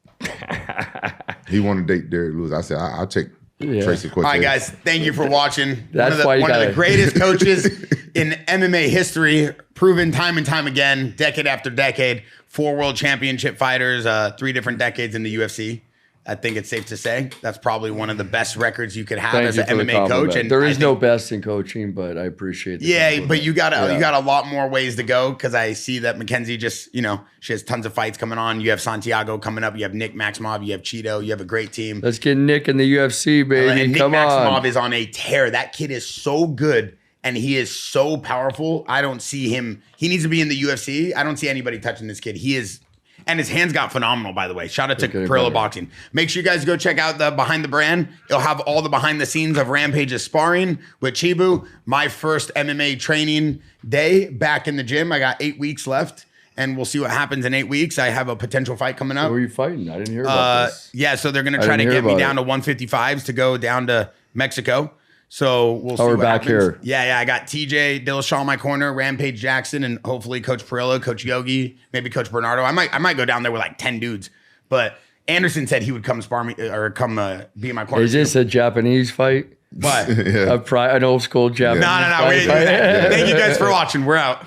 He wanted to date Derek Lewis. I said I'll take Tracy Cortez. All right, guys. Thank you for watching. That's one of the greatest coaches in MMA history, proven time and time again, decade after decade. 4 world championship fighters, 3 different decades in the UFC. I think it's safe to say that's probably one of the best records you could have as an MMA coach. And there is no best in coaching, but I appreciate it. Yeah, but you got a lot more ways to go because I see that Mackenzie just, she has tons of fights coming on. You have Santiago coming up. You have Nick Maximov. You have Chito. You have a great team. Let's get Nick in the UFC, baby. And Nick Come Maximov on. is on a tear. That kid is so good. And he is so powerful. I don't see him. He needs to be in the UFC. I don't see anybody touching this kid. He is. And his hands got phenomenal, by the way. Shout out to Parillo Boxing. Make sure you guys go check out the Behind the Brand. It'll have all the behind the scenes of Rampage's sparring with Chibu. My first MMA training day back in the gym. I got 8 weeks left, and we'll see what happens in 8 weeks. I have a potential fight coming up. Who are you fighting? I didn't hear about this. Yeah, so they're going to try to get me down to 155s to go down to Mexico. So we'll see we're what back happens. here. Yeah. I got TJ Dillashaw in my corner, Rampage Jaxxon, and hopefully Coach Parillo, Coach Yogi, maybe Coach Bernardo. I might go down there with like 10 dudes. But Anderson said he would come spar me or come be in my corner. Is this a Japanese fight? What? An old school Japanese No. fight? Thank you guys for watching. We're out.